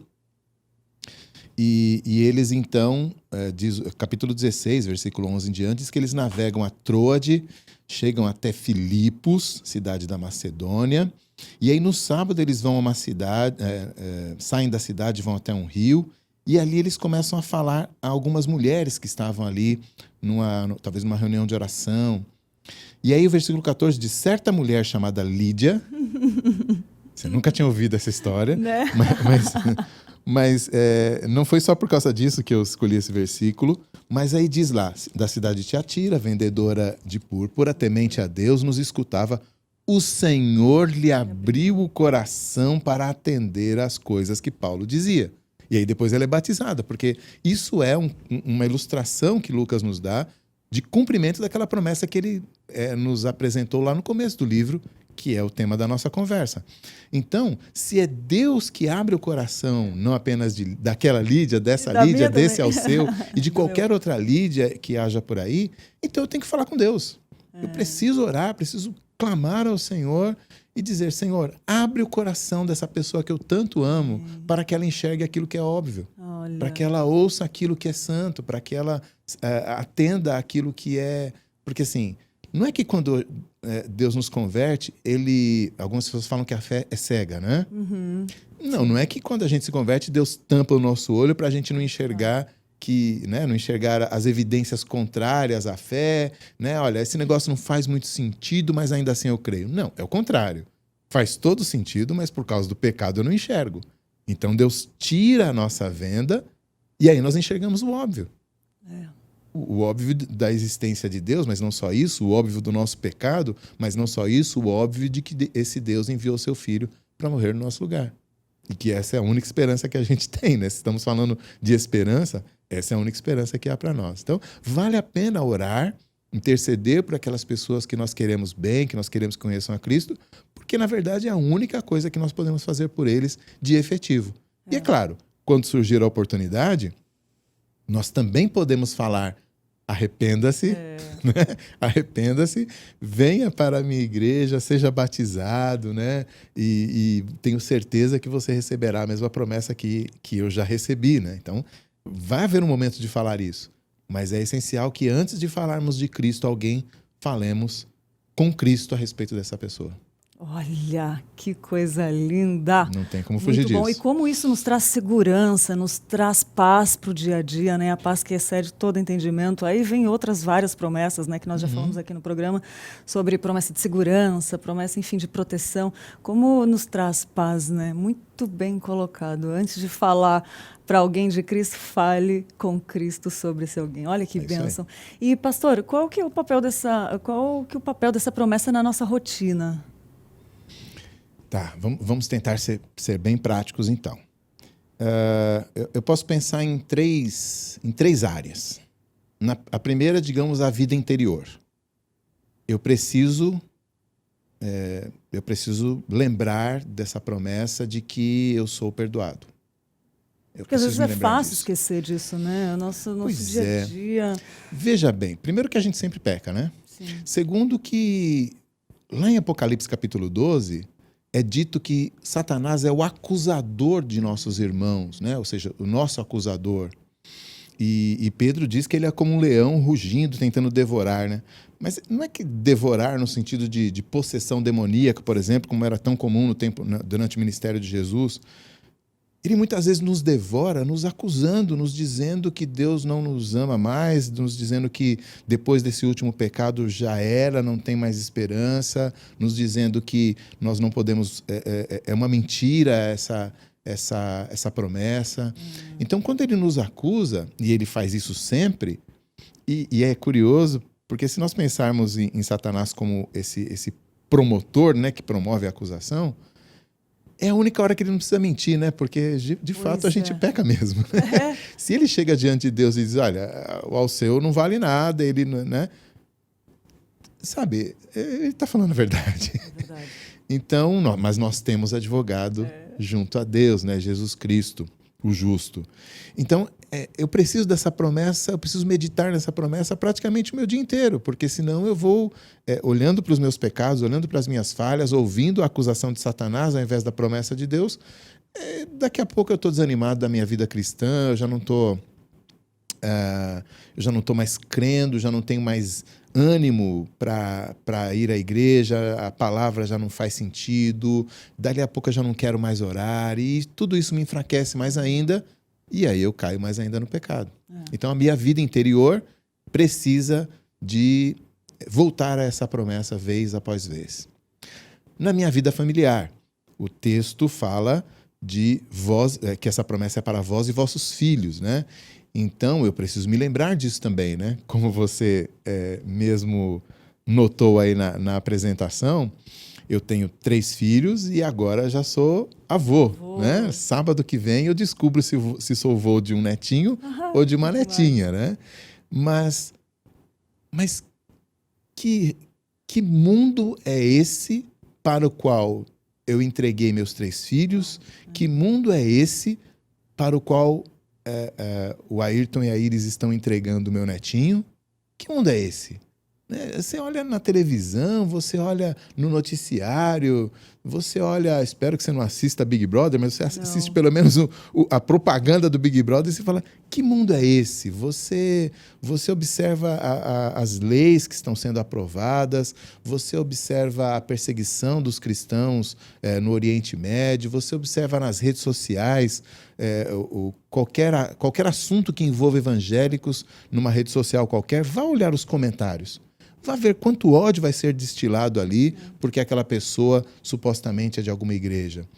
Speaker 4: e eles então, diz, capítulo 16, versículo 11 em diante, diz que eles navegam a Troade, chegam até Filipos, cidade da Macedônia, e aí no sábado eles vão a uma cidade, saem da cidade, vão até um rio, E ali eles começam a falar a algumas mulheres que estavam ali, talvez numa reunião de oração. E aí o versículo 14 diz, certa mulher chamada Lídia, você nunca tinha ouvido essa história,
Speaker 1: Né?
Speaker 4: mas não foi só por causa disso que eu escolhi esse versículo, mas aí diz lá, da cidade de Tiatira, vendedora de púrpura, temente a Deus, nos escutava, o Senhor lhe abriu o coração para atender às coisas que Paulo dizia. E aí depois ela é batizada, porque isso é uma ilustração que Lucas nos dá de cumprimento daquela promessa que ele nos apresentou lá no começo do livro, que é o tema da nossa conversa. Então, se é Deus que abre o coração, não apenas daquela Lídia, dessa Lídia, desse ao seu, e de qualquer outra Lídia que haja por aí, então eu tenho que falar com Deus. Eu preciso orar, preciso clamar ao Senhor e dizer, Senhor, abre o coração dessa pessoa que eu tanto amo para que ela enxergue aquilo que é óbvio, para que ela ouça aquilo que é santo, para que ela atenda aquilo que é... Porque assim, não é que quando Deus nos converte, algumas pessoas falam que a fé é cega, né?
Speaker 1: Uhum.
Speaker 4: Não é que quando a gente se converte, Deus tampa o nosso olho para a gente não enxergar não enxergar as evidências contrárias à fé, né? Olha, esse negócio não faz muito sentido, mas ainda assim eu creio. Não, é o contrário. Faz todo sentido, mas por causa do pecado eu não enxergo. Então Deus tira a nossa venda e aí nós enxergamos o óbvio. O óbvio da existência de Deus, mas não só isso, o óbvio do nosso pecado, mas não só isso, o óbvio de que esse Deus enviou seu Filho para morrer no nosso lugar. E que essa é a única esperança que a gente tem, né? Se estamos falando de esperança, essa é a única esperança que há para nós. Então, vale a pena orar, interceder por aquelas pessoas que nós queremos bem, que nós queremos que conheçam a Cristo, porque, na verdade, é a única coisa que nós podemos fazer por eles de efetivo. E é claro, quando surgir a oportunidade, nós também podemos falar, arrependa-se, né? Arrependa-se, venha para a minha igreja, seja batizado, né? E tenho certeza que você receberá a mesma promessa que eu já recebi, né? Então, vai haver um momento de falar isso, mas é essencial que antes de falarmos de Cristo, falemos com Cristo a respeito dessa pessoa.
Speaker 1: Olha, que coisa linda.
Speaker 4: Não tem como fugir disso.
Speaker 1: Muito bom. E como isso nos traz segurança, nos traz paz para o dia a dia, né? A paz que excede todo entendimento. Aí vem outras várias promessas, né? Que nós já falamos aqui no programa, sobre promessa de segurança, promessa, enfim, de proteção. Como nos traz paz, né? Muito bem colocado. Antes de falar para alguém de Cristo, fale com Cristo sobre esse alguém. Olha que bênção. E, pastor, qual que é o papel dessa promessa na nossa rotina?
Speaker 4: Tá, vamos tentar ser bem práticos, então. Eu posso pensar em três áreas. A primeira, digamos, a vida interior. Eu preciso lembrar dessa promessa de que eu sou perdoado.
Speaker 1: Porque às vezes é fácil esquecer disso, né? O nosso dia a dia.
Speaker 4: Veja bem, primeiro que a gente sempre peca, né?
Speaker 1: Sim.
Speaker 4: Segundo que, lá em Apocalipse capítulo 12... é dito que Satanás é o acusador de nossos irmãos, né? Ou seja, o nosso acusador. E Pedro diz que ele é como um leão rugindo, tentando devorar, né? Mas não é que devorar no sentido de possessão demoníaca, por exemplo, como era tão comum durante o ministério de Jesus. Ele muitas vezes nos devora, nos acusando, nos dizendo que Deus não nos ama mais, nos dizendo que depois desse último pecado já era, não tem mais esperança, nos dizendo que nós não podemos... É uma mentira essa promessa. Então, quando ele nos acusa, e ele faz isso sempre, e é curioso, porque se nós pensarmos em Satanás como esse promotor, né, que promove a acusação, é a única hora que ele não precisa mentir, né? Porque, de fato, a gente peca mesmo. Né? Se ele chega diante de Deus e diz, olha, o Alceu não vale nada, ele, né? Sabe, ele está falando a verdade.
Speaker 1: É verdade.
Speaker 4: Então, mas nós temos advogado junto a Deus, né? Jesus Cristo, o justo. Então, eu preciso dessa promessa, eu preciso meditar nessa promessa praticamente o meu dia inteiro, porque senão eu vou olhando para os meus pecados, olhando para as minhas falhas, ouvindo a acusação de Satanás ao invés da promessa de Deus. Daqui a pouco eu estou desanimado da minha vida cristã, eu já não estou mais crendo, já não tenho mais ânimo para ir à igreja, a palavra já não faz sentido, dali a pouco eu já não quero mais orar, e tudo isso me enfraquece mais ainda E aí eu caio mais ainda no pecado. Então a minha vida interior precisa de voltar a essa promessa vez após vez. Na minha vida familiar, o texto fala de vós, que essa promessa é para vós e vossos filhos, né? Então eu preciso me lembrar disso também, né? Como você mesmo notou aí na apresentação, eu tenho 3 filhos e agora já sou avô, né? Sábado que vem eu descubro se sou avô de um netinho ou de uma netinha, né? Mas que mundo é esse para o qual eu entreguei meus 3 filhos? Que mundo é esse para o qual o Ayrton e a Iris estão entregando o meu netinho? Que mundo é esse? Você olha na televisão, você olha no noticiário, você olha, espero que você não assista Big Brother, mas você assiste pelo menos a propaganda do Big Brother e você fala, que mundo é esse? Você observa as leis que estão sendo aprovadas, você observa a perseguição dos cristãos no Oriente Médio, você observa nas redes sociais qualquer assunto que envolva evangélicos numa rede social qualquer, vá olhar os comentários. Vá ver quanto ódio vai ser destilado ali porque aquela pessoa supostamente é de alguma igreja.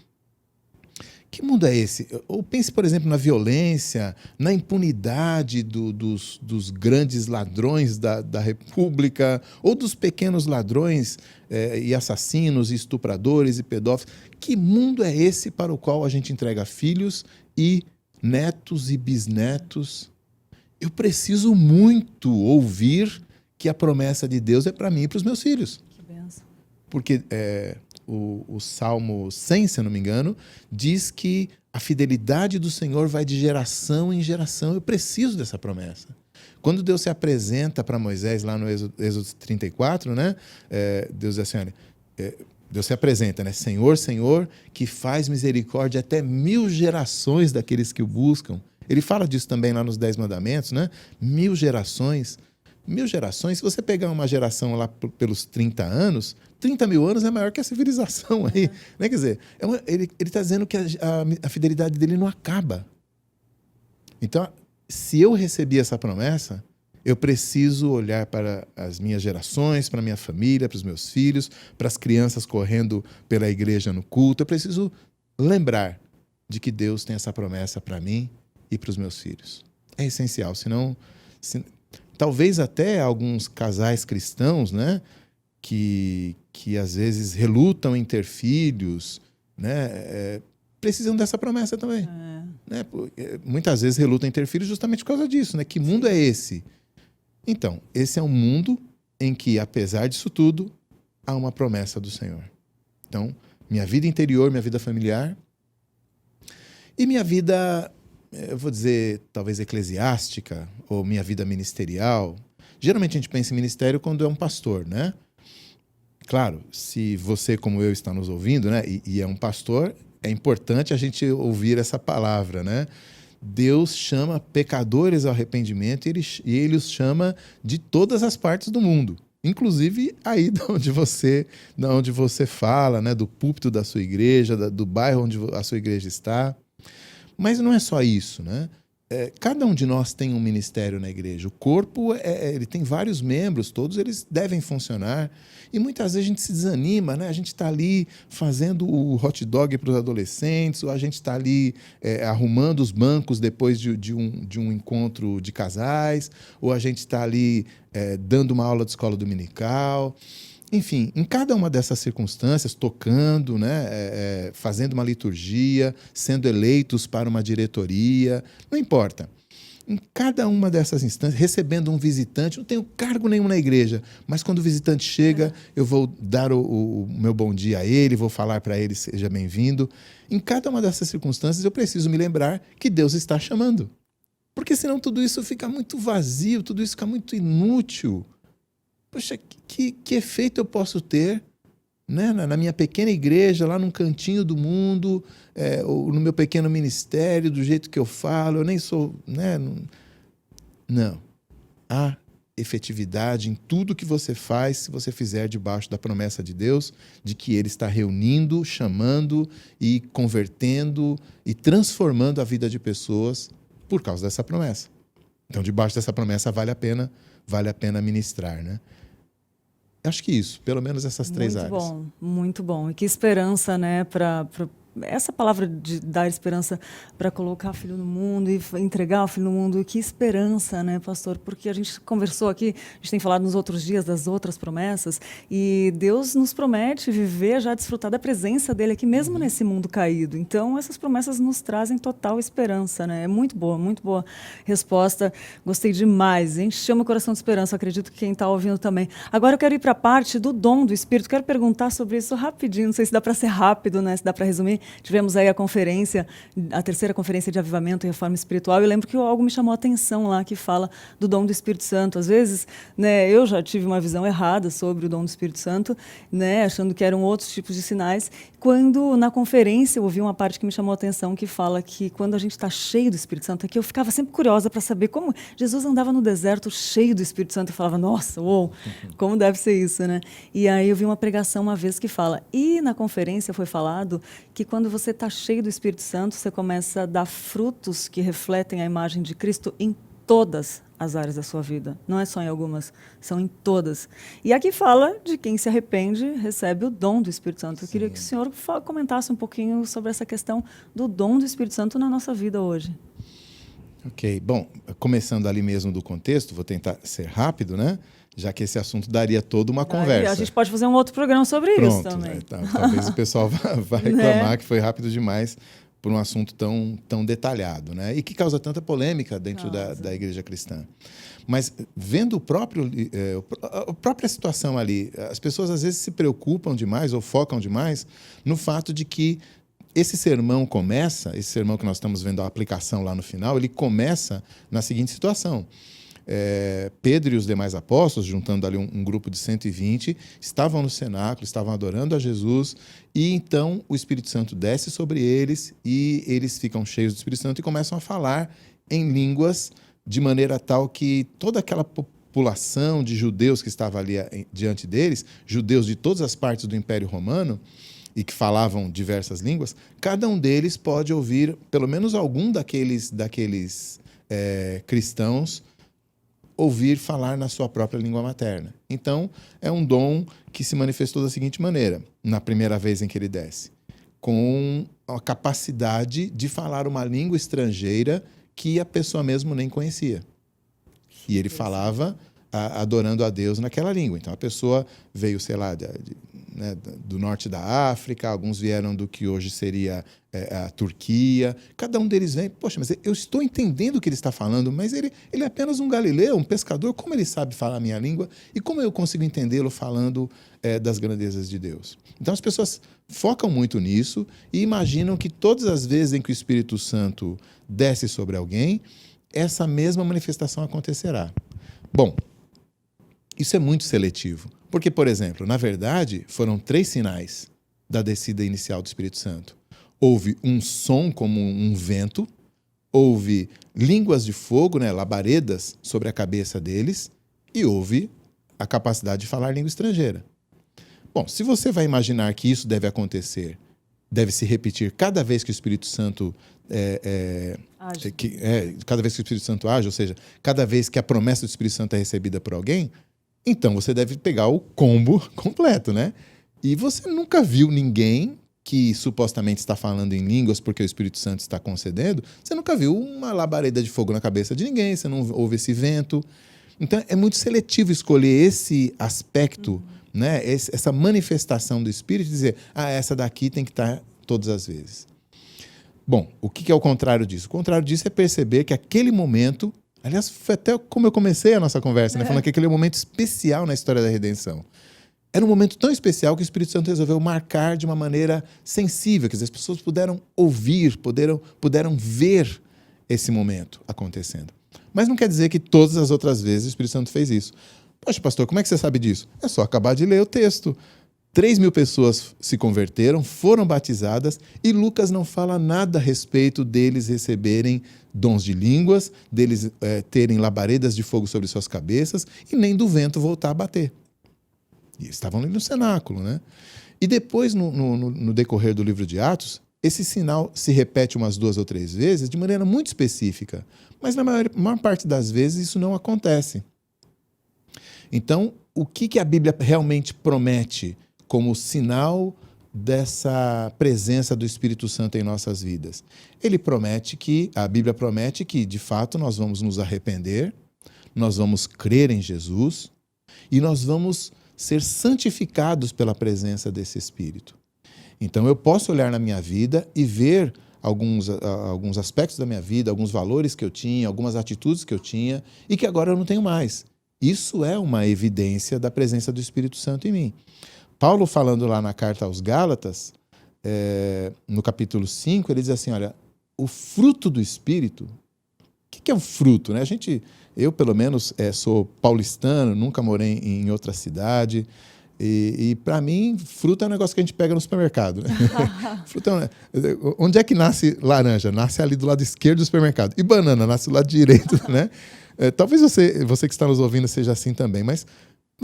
Speaker 4: Que mundo é esse? Ou pense, por exemplo, na violência, na impunidade dos grandes ladrões da República, ou dos pequenos ladrões e assassinos, e estupradores e pedófilos. Que mundo é esse para o qual a gente entrega filhos e netos e bisnetos? Eu preciso muito ouvir que a promessa de Deus é para mim e para os meus filhos.
Speaker 1: Que benção.
Speaker 4: Porque o Salmo 100, se eu não me engano, diz que a fidelidade do Senhor vai de geração em geração. Eu preciso dessa promessa. Quando Deus se apresenta para Moisés lá no Êxodo 34, né? Deus diz assim, olha, Deus se apresenta, né? Senhor, Senhor, que faz misericórdia até 1000 gerações daqueles que o buscam. Ele fala disso também lá nos 10 mandamentos, né? 1000 gerações. 1000 gerações, se você pegar uma geração lá pelos 30 anos, 30 mil anos é maior que a civilização aí. Né? Quer dizer, ele está dizendo que a fidelidade dele não acaba. Então, se eu recebi essa promessa, eu preciso olhar para as minhas gerações, para a minha família, para os meus filhos, para as crianças correndo pela igreja no culto. Eu preciso lembrar de que Deus tem essa promessa para mim e para os meus filhos. É essencial, senão... Talvez até alguns casais cristãos, né, que às vezes relutam em ter filhos, né, precisam dessa promessa também. Né? Muitas vezes relutam em ter filhos justamente por causa disso. Né? Que mundo é esse? Então, esse é um mundo em que, apesar disso tudo, há uma promessa do Senhor. Então, minha vida interior, minha vida familiar e minha vida... eu vou dizer, talvez eclesiástica, ou minha vida ministerial. Geralmente a gente pensa em ministério quando é um pastor, né? Claro, se você, como eu, está nos ouvindo, né, e é um pastor, é importante a gente ouvir essa palavra, né? Deus chama pecadores ao arrependimento e ele os chama de todas as partes do mundo. Inclusive aí de onde você fala, né, do púlpito da sua igreja, do bairro onde a sua igreja está. Mas não é só isso, né? Cada um de nós tem um ministério na igreja. O corpo, ele tem vários membros, todos eles devem funcionar. E muitas vezes a gente se desanima, né? A gente está ali fazendo o hot dog para os adolescentes, ou a gente está ali arrumando os bancos depois de um encontro de casais, ou a gente está ali dando uma aula de escola dominical. Enfim, em cada uma dessas circunstâncias, tocando, né, fazendo uma liturgia, sendo eleitos para uma diretoria, não importa. Em cada uma dessas instâncias, recebendo um visitante, não tenho cargo nenhum na igreja, mas quando o visitante chega, eu vou dar o meu bom dia a ele, vou falar para ele, seja bem-vindo. Em cada uma dessas circunstâncias, eu preciso me lembrar que Deus está chamando. Porque senão tudo isso fica muito vazio, tudo isso fica muito inútil. Poxa, que efeito eu posso ter, né, na minha pequena igreja, lá num cantinho do mundo, ou no meu pequeno ministério, do jeito que eu falo, eu nem sou... Né, não. Há efetividade em tudo que você faz se você fizer debaixo da promessa de Deus, de que Ele está reunindo, chamando e convertendo e transformando a vida de pessoas por causa dessa promessa. Então, debaixo dessa promessa, vale a pena ministrar, né? Acho que isso, pelo menos essas três áreas.
Speaker 1: Muito bom, muito bom. E que esperança, né, essa palavra de dar esperança para colocar o filho no mundo e entregar o filho no mundo, que esperança, né, pastor? Porque a gente conversou aqui, a gente tem falado nos outros dias das outras promessas, e Deus nos promete viver, já desfrutar da presença dele aqui mesmo nesse mundo caído. Então, essas promessas nos trazem total esperança, né? É muito boa resposta. Gostei demais, encheu meu coração de esperança, acredito que quem está ouvindo também. Agora eu quero ir para a parte do dom do Espírito, quero perguntar sobre isso rapidinho, não sei se dá para ser rápido, né, se dá para resumir. Tivemos aí a terceira conferência de avivamento e reforma espiritual. Eu lembro que algo me chamou a atenção lá, que fala do dom do Espírito Santo. Às vezes, né, eu já tive uma visão errada sobre o dom do Espírito Santo, né, achando que eram outros tipos de sinais. Quando, na conferência, eu ouvi uma parte que me chamou a atenção, que fala que quando a gente está cheio do Espírito Santo, é que eu ficava sempre curiosa para saber como Jesus andava no deserto cheio do Espírito Santo. Eu falava, nossa, uou, como deve ser isso, né? E aí eu vi uma pregação uma vez que fala, e na conferência foi falado que quando você está cheio do Espírito Santo, você começa a dar frutos que refletem a imagem de Cristo em todas as áreas da sua vida. Não é só em algumas, são em todas. E aqui fala de quem se arrepende, recebe o dom do Espírito Santo. Eu queria que o senhor comentasse um pouquinho sobre essa questão do dom do Espírito Santo na nossa vida hoje.
Speaker 4: Ok, bom, começando ali mesmo do contexto, vou tentar ser rápido, né? Já que esse assunto daria toda uma conversa.
Speaker 1: A gente pode fazer um outro programa sobre isso também.
Speaker 4: Né? Talvez o pessoal vai reclamar, né, que foi rápido demais por um assunto tão detalhado, né? E que causa tanta polêmica dentro da igreja cristã. Mas vendo a própria situação ali, as pessoas às vezes se preocupam demais ou focam demais no fato de que esse sermão que nós estamos vendo a aplicação lá no final, ele começa na seguinte situação. Pedro e os demais apóstolos, juntando ali um grupo de 120, estavam no cenáculo, estavam adorando a Jesus, e então o Espírito Santo desce sobre eles e eles ficam cheios do Espírito Santo e começam a falar em línguas de maneira tal que toda aquela população de judeus que estava ali diante deles, judeus de todas as partes do Império Romano, e que falavam diversas línguas, cada um deles pode ouvir pelo menos algum daqueles cristãos ouvir falar na sua própria língua materna. Então, é um dom que se manifestou da seguinte maneira, na primeira vez em que ele desce, com a capacidade de falar uma língua estrangeira que a pessoa mesmo nem conhecia. E ele falava adorando a Deus naquela língua. Então, a pessoa veio, sei lá, do norte da África, alguns vieram do que hoje seria a Turquia. Cada um deles vem, poxa, mas eu estou entendendo o que ele está falando, mas ele é apenas um galileu, um pescador, como ele sabe falar a minha língua e como eu consigo entendê-lo falando das grandezas de Deus? Então as pessoas focam muito nisso e imaginam que todas as vezes em que o Espírito Santo desce sobre alguém, essa mesma manifestação acontecerá. Bom, isso é muito seletivo. Porque, por exemplo, na verdade, foram 3 sinais da descida inicial do Espírito Santo. Houve um som como um vento, houve línguas de fogo, né, labaredas sobre a cabeça deles, e houve a capacidade de falar língua estrangeira. Bom, se você vai imaginar que isso deve acontecer, deve se repetir cada vez que o Espírito Santo cada vez que o Espírito Santo age, ou seja, cada vez que a promessa do Espírito Santo é recebida por alguém, então você deve pegar o combo completo, né? E você nunca viu ninguém que supostamente está falando em línguas porque o Espírito Santo está concedendo, você nunca viu uma labareda de fogo na cabeça de ninguém, você não ouve esse vento. Então é muito seletivo escolher esse aspecto, né? Essa manifestação do Espírito e dizer, essa daqui tem que estar todas as vezes. Bom, o que é o contrário disso? O contrário disso é perceber que aquele momento, aliás, foi até como eu comecei a nossa conversa, né? Falando que aquele é um momento especial na história da redenção. Era um momento tão especial que o Espírito Santo resolveu marcar de uma maneira sensível, que as pessoas puderam ouvir, puderam ver esse momento acontecendo. Mas não quer dizer que todas as outras vezes o Espírito Santo fez isso. Poxa, pastor, como é que você sabe disso? É só acabar de ler o texto. 3.000 pessoas se converteram, foram batizadas, e Lucas não fala nada a respeito deles receberem dons de línguas, deles terem labaredas de fogo sobre suas cabeças, e nem do vento voltar a bater. E estavam ali no cenáculo, né? E depois, no decorrer do livro de Atos, esse sinal se repete umas 2 ou 3 vezes de maneira muito específica, mas na maior parte das vezes isso não acontece. Então, o que a Bíblia realmente promete como sinal dessa presença do Espírito Santo em nossas vidas? A Bíblia promete que, de fato, nós vamos nos arrepender, nós vamos crer em Jesus e nós vamos ser santificados pela presença desse Espírito. Então, eu posso olhar na minha vida e ver alguns aspectos da minha vida, alguns valores que eu tinha, algumas atitudes que eu tinha e que agora eu não tenho mais. Isso é uma evidência da presença do Espírito Santo em mim. Paulo, falando lá na carta aos Gálatas, no capítulo 5, ele diz assim, olha, o fruto do Espírito, o que é o fruto? Né? Eu, pelo menos, sou paulistano, nunca morei em outra cidade, e para mim, fruta é um negócio que a gente pega no supermercado. Né? Fruta onde é que nasce laranja? Nasce ali do lado esquerdo do supermercado. E banana? Nasce do lado direito. Né? Talvez você que está nos ouvindo seja assim também, mas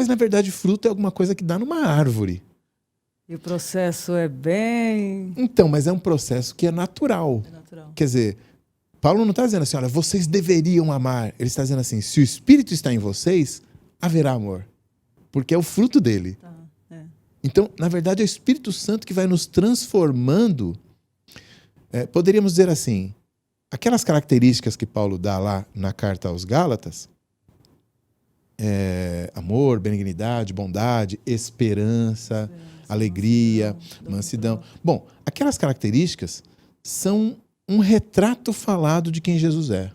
Speaker 4: na verdade fruta é alguma coisa que dá numa árvore.
Speaker 1: E o processo é bem...
Speaker 4: Então, mas é um processo que é natural.
Speaker 1: É natural.
Speaker 4: Quer dizer, Paulo não está dizendo assim, olha, vocês deveriam amar. Ele está dizendo assim, se o Espírito está em vocês, haverá amor. Porque é o fruto dele.
Speaker 1: Tá, é.
Speaker 4: Então, na verdade, é o Espírito Santo que vai nos transformando. Poderíamos dizer assim, aquelas características que Paulo dá lá na carta aos Gálatas, amor, benignidade, bondade, esperança, alegria, mansidão. Bom, aquelas características são um retrato falado de quem Jesus é.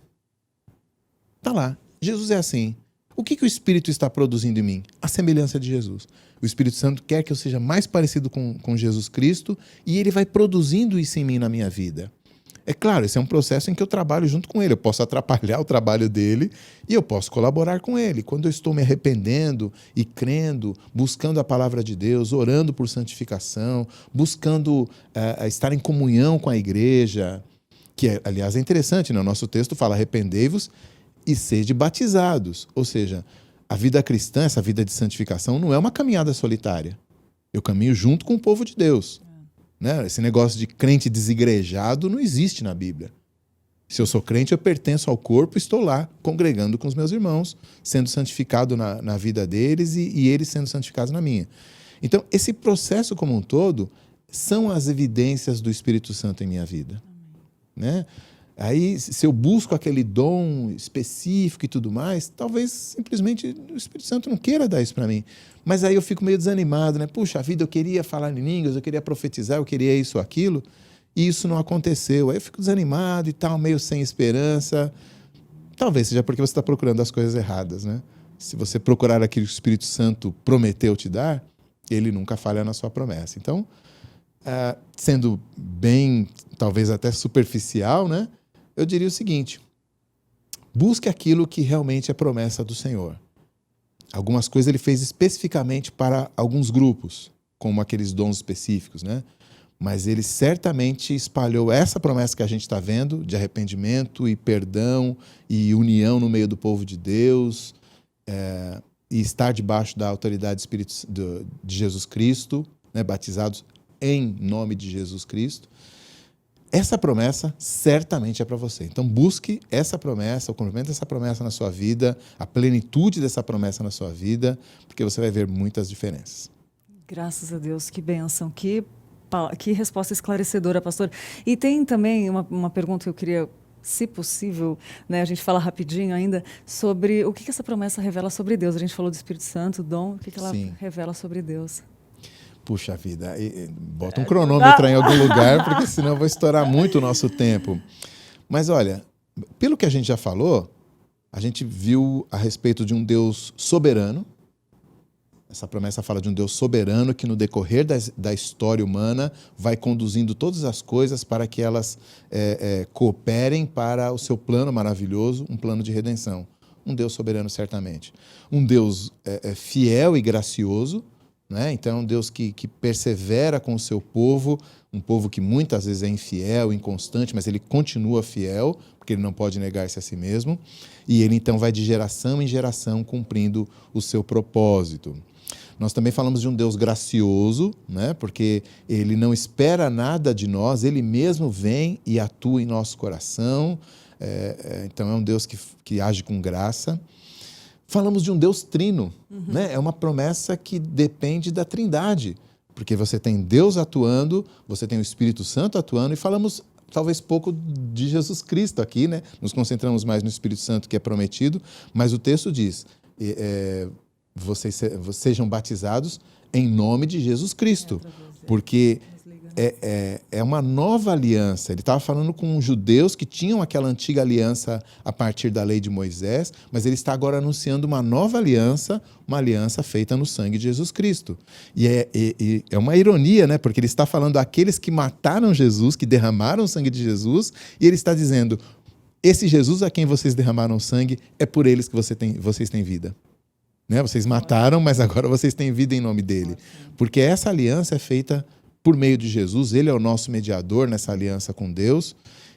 Speaker 4: Está lá. Jesus é assim. O que o Espírito está produzindo em mim? A semelhança de Jesus. O Espírito Santo quer que eu seja mais parecido com Jesus Cristo e ele vai produzindo isso em mim na minha vida. É claro, esse é um processo em que eu trabalho junto com ele. Eu posso atrapalhar o trabalho dele e eu posso colaborar com ele. Quando eu estou me arrependendo e crendo, buscando a palavra de Deus, orando por santificação, buscando estar em comunhão com a igreja, que, aliás, é interessante, né? O nosso texto fala, arrependei-vos e sede batizados. Ou seja, a vida cristã, essa vida de santificação, não é uma caminhada solitária. Eu caminho junto com o povo de Deus. Né? Esse negócio de crente desigrejado não existe na Bíblia. Se eu sou crente, eu pertenço ao corpo e estou lá, congregando com os meus irmãos, sendo santificado na vida deles e eles sendo santificados na minha. Então, esse processo como um todo são as evidências do Espírito Santo em minha vida. Né? Aí, se eu busco aquele dom específico e tudo mais, talvez simplesmente o Espírito Santo não queira dar isso para mim. Mas aí eu fico meio desanimado, né? Puxa vida, eu queria falar em línguas, eu queria profetizar, eu queria isso ou aquilo, e isso não aconteceu. Aí eu fico desanimado e tal, meio sem esperança. Talvez seja porque você está procurando as coisas erradas, né? Se você procurar aquilo que o Espírito Santo prometeu te dar, ele nunca falha na sua promessa. Então, sendo bem, talvez até superficial, né? Eu diria o seguinte, busque aquilo que realmente é promessa do Senhor. Algumas coisas ele fez especificamente para alguns grupos, como aqueles dons específicos, né? Mas ele certamente espalhou essa promessa que a gente está vendo, de arrependimento e perdão e união no meio do povo de Deus, e estar debaixo da autoridade de Jesus Cristo, né? Batizados em nome de Jesus Cristo. Essa promessa certamente é para você. Então busque essa promessa, o cumprimento dessa promessa na sua vida, a plenitude dessa promessa na sua vida, porque você vai ver muitas diferenças.
Speaker 1: Graças a Deus, que bênção, que resposta esclarecedora, pastor. E tem também uma pergunta que eu queria, se possível, né, a gente fala rapidinho ainda, sobre o que essa promessa revela sobre Deus. A gente falou do Espírito Santo, dom, o que ela revela sobre Deus?
Speaker 4: Puxa vida, bota um cronômetro aí em algum lugar, porque senão eu vou estourar muito o nosso tempo. Mas olha, pelo que a gente já falou, a gente viu a respeito de um Deus soberano. Essa promessa fala de um Deus soberano que no decorrer da história humana vai conduzindo todas as coisas para que elas cooperem para o seu plano maravilhoso, um plano de redenção. Um Deus soberano, certamente. Um Deus fiel e gracioso, né? Então, é um Deus que persevera com o seu povo, um povo que muitas vezes é infiel, inconstante, mas ele continua fiel, porque ele não pode negar-se a si mesmo, e ele então vai de geração em geração cumprindo o seu propósito. Nós também falamos de um Deus gracioso, né? Porque Ele não espera nada de nós, Ele mesmo vem e atua em nosso coração. Então é um Deus que age com graça. Falamos de um Deus trino, né? É uma promessa que depende da Trindade, porque você tem Deus atuando, você tem o Espírito Santo atuando, e falamos talvez pouco de Jesus Cristo aqui, né? Nos concentramos mais no Espírito Santo que é prometido, mas o texto diz, vocês sejam batizados em nome de Jesus Cristo, porque é uma nova aliança. Ele estava falando com judeus que tinham aquela antiga aliança a partir da lei de Moisés, mas ele está agora anunciando uma nova aliança, uma aliança feita no sangue de Jesus Cristo. E é uma ironia, né? Porque ele está falando àqueles que mataram Jesus, que derramaram o sangue de Jesus, e ele está dizendo, esse Jesus a quem vocês derramaram sangue, é por eles que vocês têm vida. Né? Vocês mataram, mas agora vocês têm vida em nome dele. Porque essa aliança é feita por meio de Jesus, ele é o nosso mediador nessa aliança com Deus,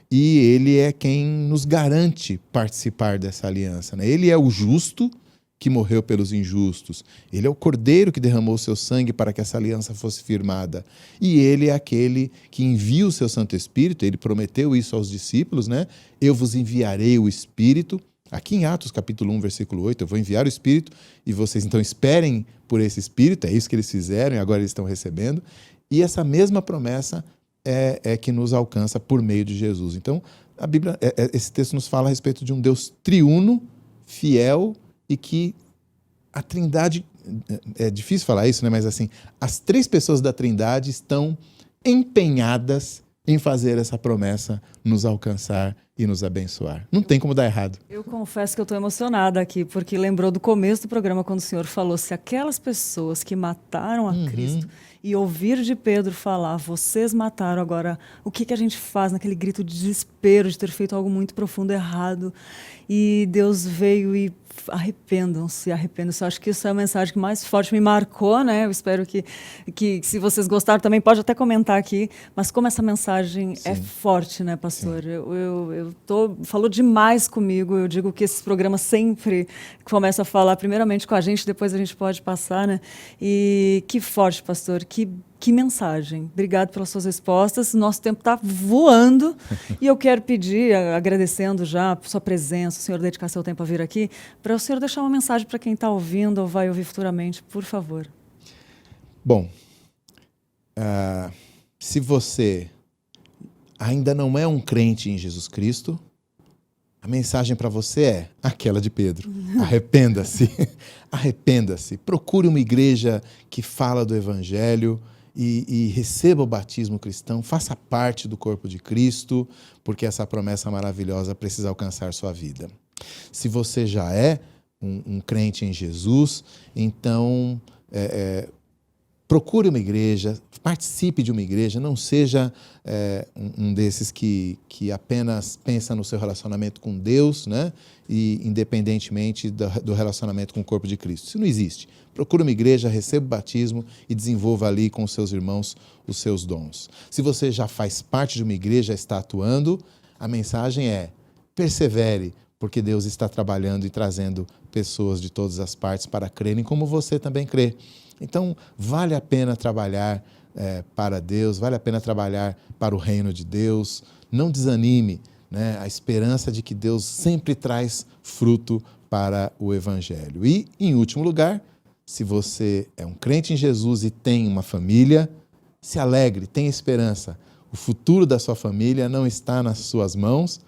Speaker 4: e ele é quem nos garante participar dessa aliança, né? Ele é o justo que morreu pelos injustos, ele é o cordeiro que derramou o seu sangue para que essa aliança fosse firmada, e ele é aquele que envia o seu Santo Espírito. Ele prometeu isso aos discípulos, né? Eu vos enviarei o Espírito. Aqui em Atos capítulo 1, versículo 8, eu vou enviar o Espírito, e vocês então esperem por esse Espírito. É isso que eles fizeram e agora eles estão recebendo. E essa mesma promessa é que nos alcança por meio de Jesus. Então, a Bíblia, esse texto nos fala a respeito de um Deus triuno, fiel, e que a Trindade, é difícil falar isso, né? Mas assim, as três pessoas da Trindade estão empenhadas em fazer essa promessa nos alcançar e nos abençoar. Não tem como dar errado.
Speaker 1: Eu confesso que eu estou emocionada aqui, porque lembrou do começo do programa, quando o senhor falou, se aquelas pessoas que mataram a Cristo e ouvir de Pedro falar, vocês mataram, agora o que a gente faz naquele grito de desespero de ter feito algo muito profundo errado, e Deus veio e arrependam-se. Eu acho que isso é a mensagem que mais forte me marcou, né? Eu espero que se vocês gostaram também, pode até comentar aqui, mas como essa mensagem é forte, né, pastor? Falou demais comigo. Eu digo que esses programas sempre começam a falar primeiramente com a gente, depois a gente pode passar, né? E que forte, pastor, que mensagem. Obrigado pelas suas respostas. Nosso tempo está voando e eu quero pedir, agradecendo já a sua presença, o senhor dedicar seu tempo a vir aqui, para o senhor deixar uma mensagem para quem está ouvindo ou vai ouvir futuramente, por favor.
Speaker 4: Bom, se você ainda não é um crente em Jesus Cristo, a mensagem para você é aquela de Pedro. Arrependa-se. Arrependa-se. Procure uma igreja que fala do Evangelho e receba o batismo cristão. Faça parte do corpo de Cristo, porque essa promessa maravilhosa precisa alcançar sua vida. Se você já é um crente em Jesus, então procure uma igreja, participe de uma igreja, não seja um desses que apenas pensa no seu relacionamento com Deus, né? E independentemente do relacionamento com o corpo de Cristo. Isso não existe. Procure uma igreja, receba o batismo e desenvolva ali com os seus irmãos os seus dons. Se você já faz parte de uma igreja, está atuando, a mensagem é: persevere, porque Deus está trabalhando e trazendo pessoas de todas as partes para crerem como você também crê. Então, vale a pena trabalhar para Deus, vale a pena trabalhar para o reino de Deus. Não desanime, né? A esperança de que Deus sempre traz fruto para o Evangelho. E, em último lugar, se você é um crente em Jesus e tem uma família, se alegre, tenha esperança. O futuro da sua família não está nas suas mãos.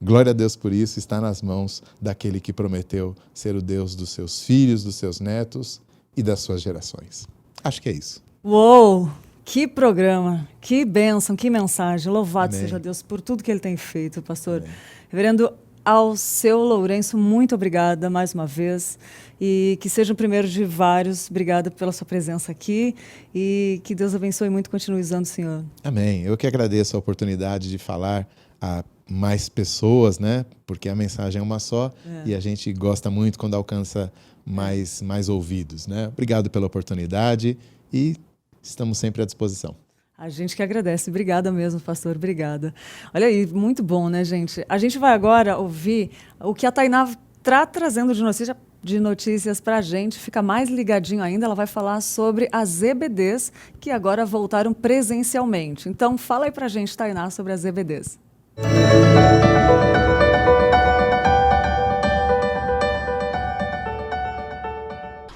Speaker 4: Glória a Deus por isso, está nas mãos daquele que prometeu ser o Deus dos seus filhos, dos seus netos e das suas gerações. Acho que é isso.
Speaker 1: Uou! Que programa, que bênção, que mensagem. Louvado
Speaker 4: Amém.
Speaker 1: seja Deus por tudo que Ele tem feito, pastor.
Speaker 4: Amém.
Speaker 1: Reverendo Alceu Lourenço, muito obrigada mais uma vez. E que seja o primeiro de vários. Obrigada pela sua presença aqui. E que Deus abençoe muito e continue usando o senhor.
Speaker 4: Amém. Eu que agradeço a oportunidade de falar a mais pessoas, né? Porque a mensagem é uma só e a gente gosta muito quando alcança mais ouvidos, né? Obrigado pela oportunidade e estamos sempre à disposição.
Speaker 1: A gente que agradece. Obrigada mesmo, pastor. Obrigada. Olha aí, muito bom, né, gente? A gente vai agora ouvir o que a Tainá está trazendo de notícia. de notícias para a gente, fica mais ligadinho ainda, ela vai falar sobre as EBDs, que agora voltaram presencialmente. Então, fala aí para a gente, Tainá, sobre as EBDs.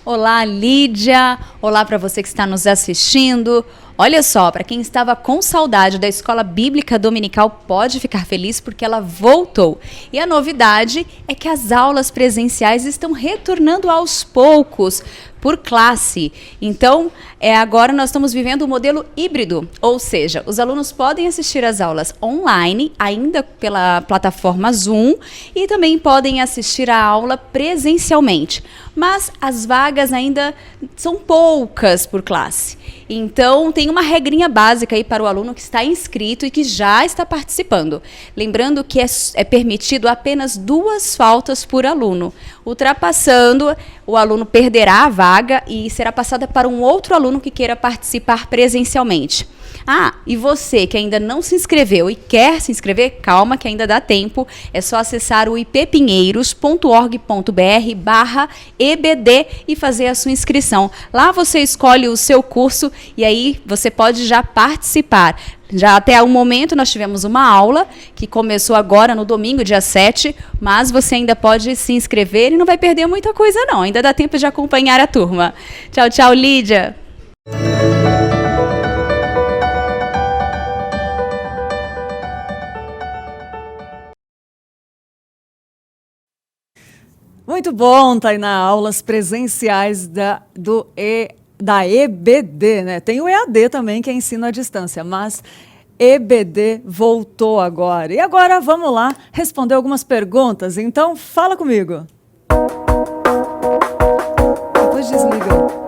Speaker 5: Olá, Lídia. Olá para você que está nos assistindo. Olha só, para quem estava com saudade da Escola Bíblica Dominical, pode ficar feliz porque ela voltou. E a novidade é que as aulas presenciais estão retornando aos poucos, por classe. Então, agora nós estamos vivendo o modelo híbrido, ou seja, os alunos podem assistir às aulas online, ainda pela plataforma Zoom, e também podem assistir a aula presencialmente. Mas as vagas ainda são poucas por classe. Então, tem uma regrinha básica aí para o aluno que está inscrito e que já está participando. Lembrando que é permitido apenas 2 faltas por aluno. Ultrapassando, o aluno perderá a vaga e será passada para um outro aluno que queira participar presencialmente. Ah, e você que ainda não se inscreveu e quer se inscrever, calma que ainda dá tempo. É só acessar o ippinheiros.org.br/EBD e fazer a sua inscrição. Lá você escolhe o seu curso e aí você pode já participar. Já até o momento nós tivemos uma aula que começou agora no domingo, dia 7, mas você ainda pode se inscrever e não vai perder muita coisa não. Ainda dá tempo de acompanhar a turma. Tchau, tchau, Lídia.
Speaker 1: Muito bom, Tainá, aulas presenciais da EBD, né? Tem o EAD também, que é ensino à distância, mas EBD voltou agora. E agora vamos lá responder algumas perguntas. Então, fala comigo. Depois desliga.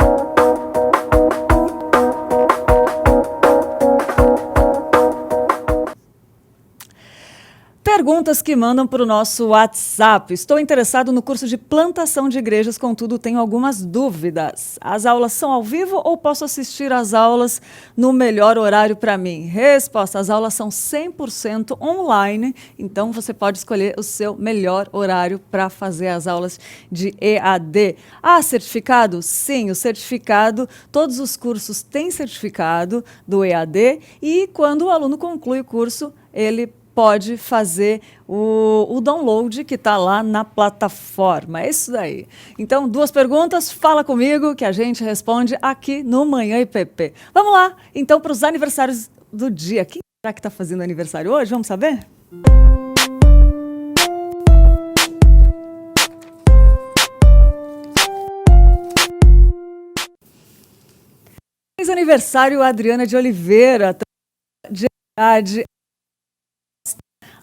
Speaker 1: Perguntas que mandam para o nosso WhatsApp. Estou interessado no curso de plantação de igrejas, contudo tenho algumas dúvidas. As aulas são ao vivo ou posso assistir às aulas no melhor horário para mim? Resposta, as aulas são 100% online, então você pode escolher o seu melhor horário para fazer as aulas de EAD. Ah, certificado? Sim, o certificado, todos os cursos têm certificado do EAD e quando o aluno conclui o curso, ele pode fazer o download que está lá na plataforma. É isso daí. Então, 2 perguntas, fala comigo que a gente responde aqui no Manhã IPP. Vamos lá, então, para os aniversários do dia. Quem será que está fazendo aniversário hoje? Vamos saber? Feliz aniversário, Adriana de Oliveira, de idade.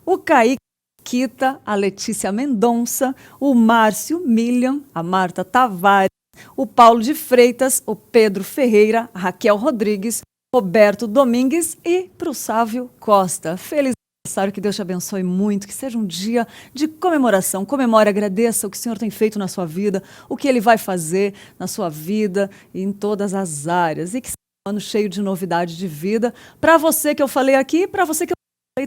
Speaker 1: O Kaique Kita, a Letícia Mendonça, o Márcio Milian, a Marta Tavares, o Paulo de Freitas, o Pedro Ferreira, a Raquel Rodrigues, Roberto Domingues e para o Sávio Costa. Feliz aniversário, que Deus te abençoe muito, que seja um dia de comemoração. Comemore, agradeça o que o Senhor tem feito na sua vida, o que Ele vai fazer na sua vida e em todas as áreas. E que seja um ano cheio de novidade de vida. Para você que eu falei aqui, para você que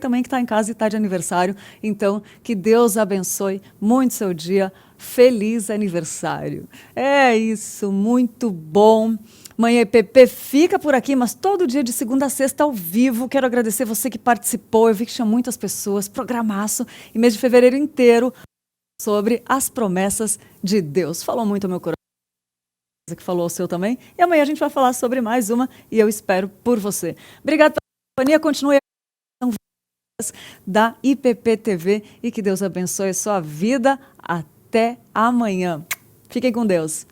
Speaker 1: também que está em casa e está de aniversário. Então, que Deus abençoe muito seu dia. Feliz aniversário. É isso, muito bom. Manhã EPP fica por aqui, mas todo dia de segunda a sexta ao vivo. Quero agradecer você que participou. Eu vi que tinha muitas pessoas. Programaço. E mês de fevereiro inteiro sobre as promessas de Deus. Falou muito ao meu coração. Que falou o seu também. E amanhã a gente vai falar sobre mais uma e eu espero por você. Obrigado pela companhia. Continue da IPP TV e que Deus abençoe a sua vida. Até amanhã. Fiquem com Deus.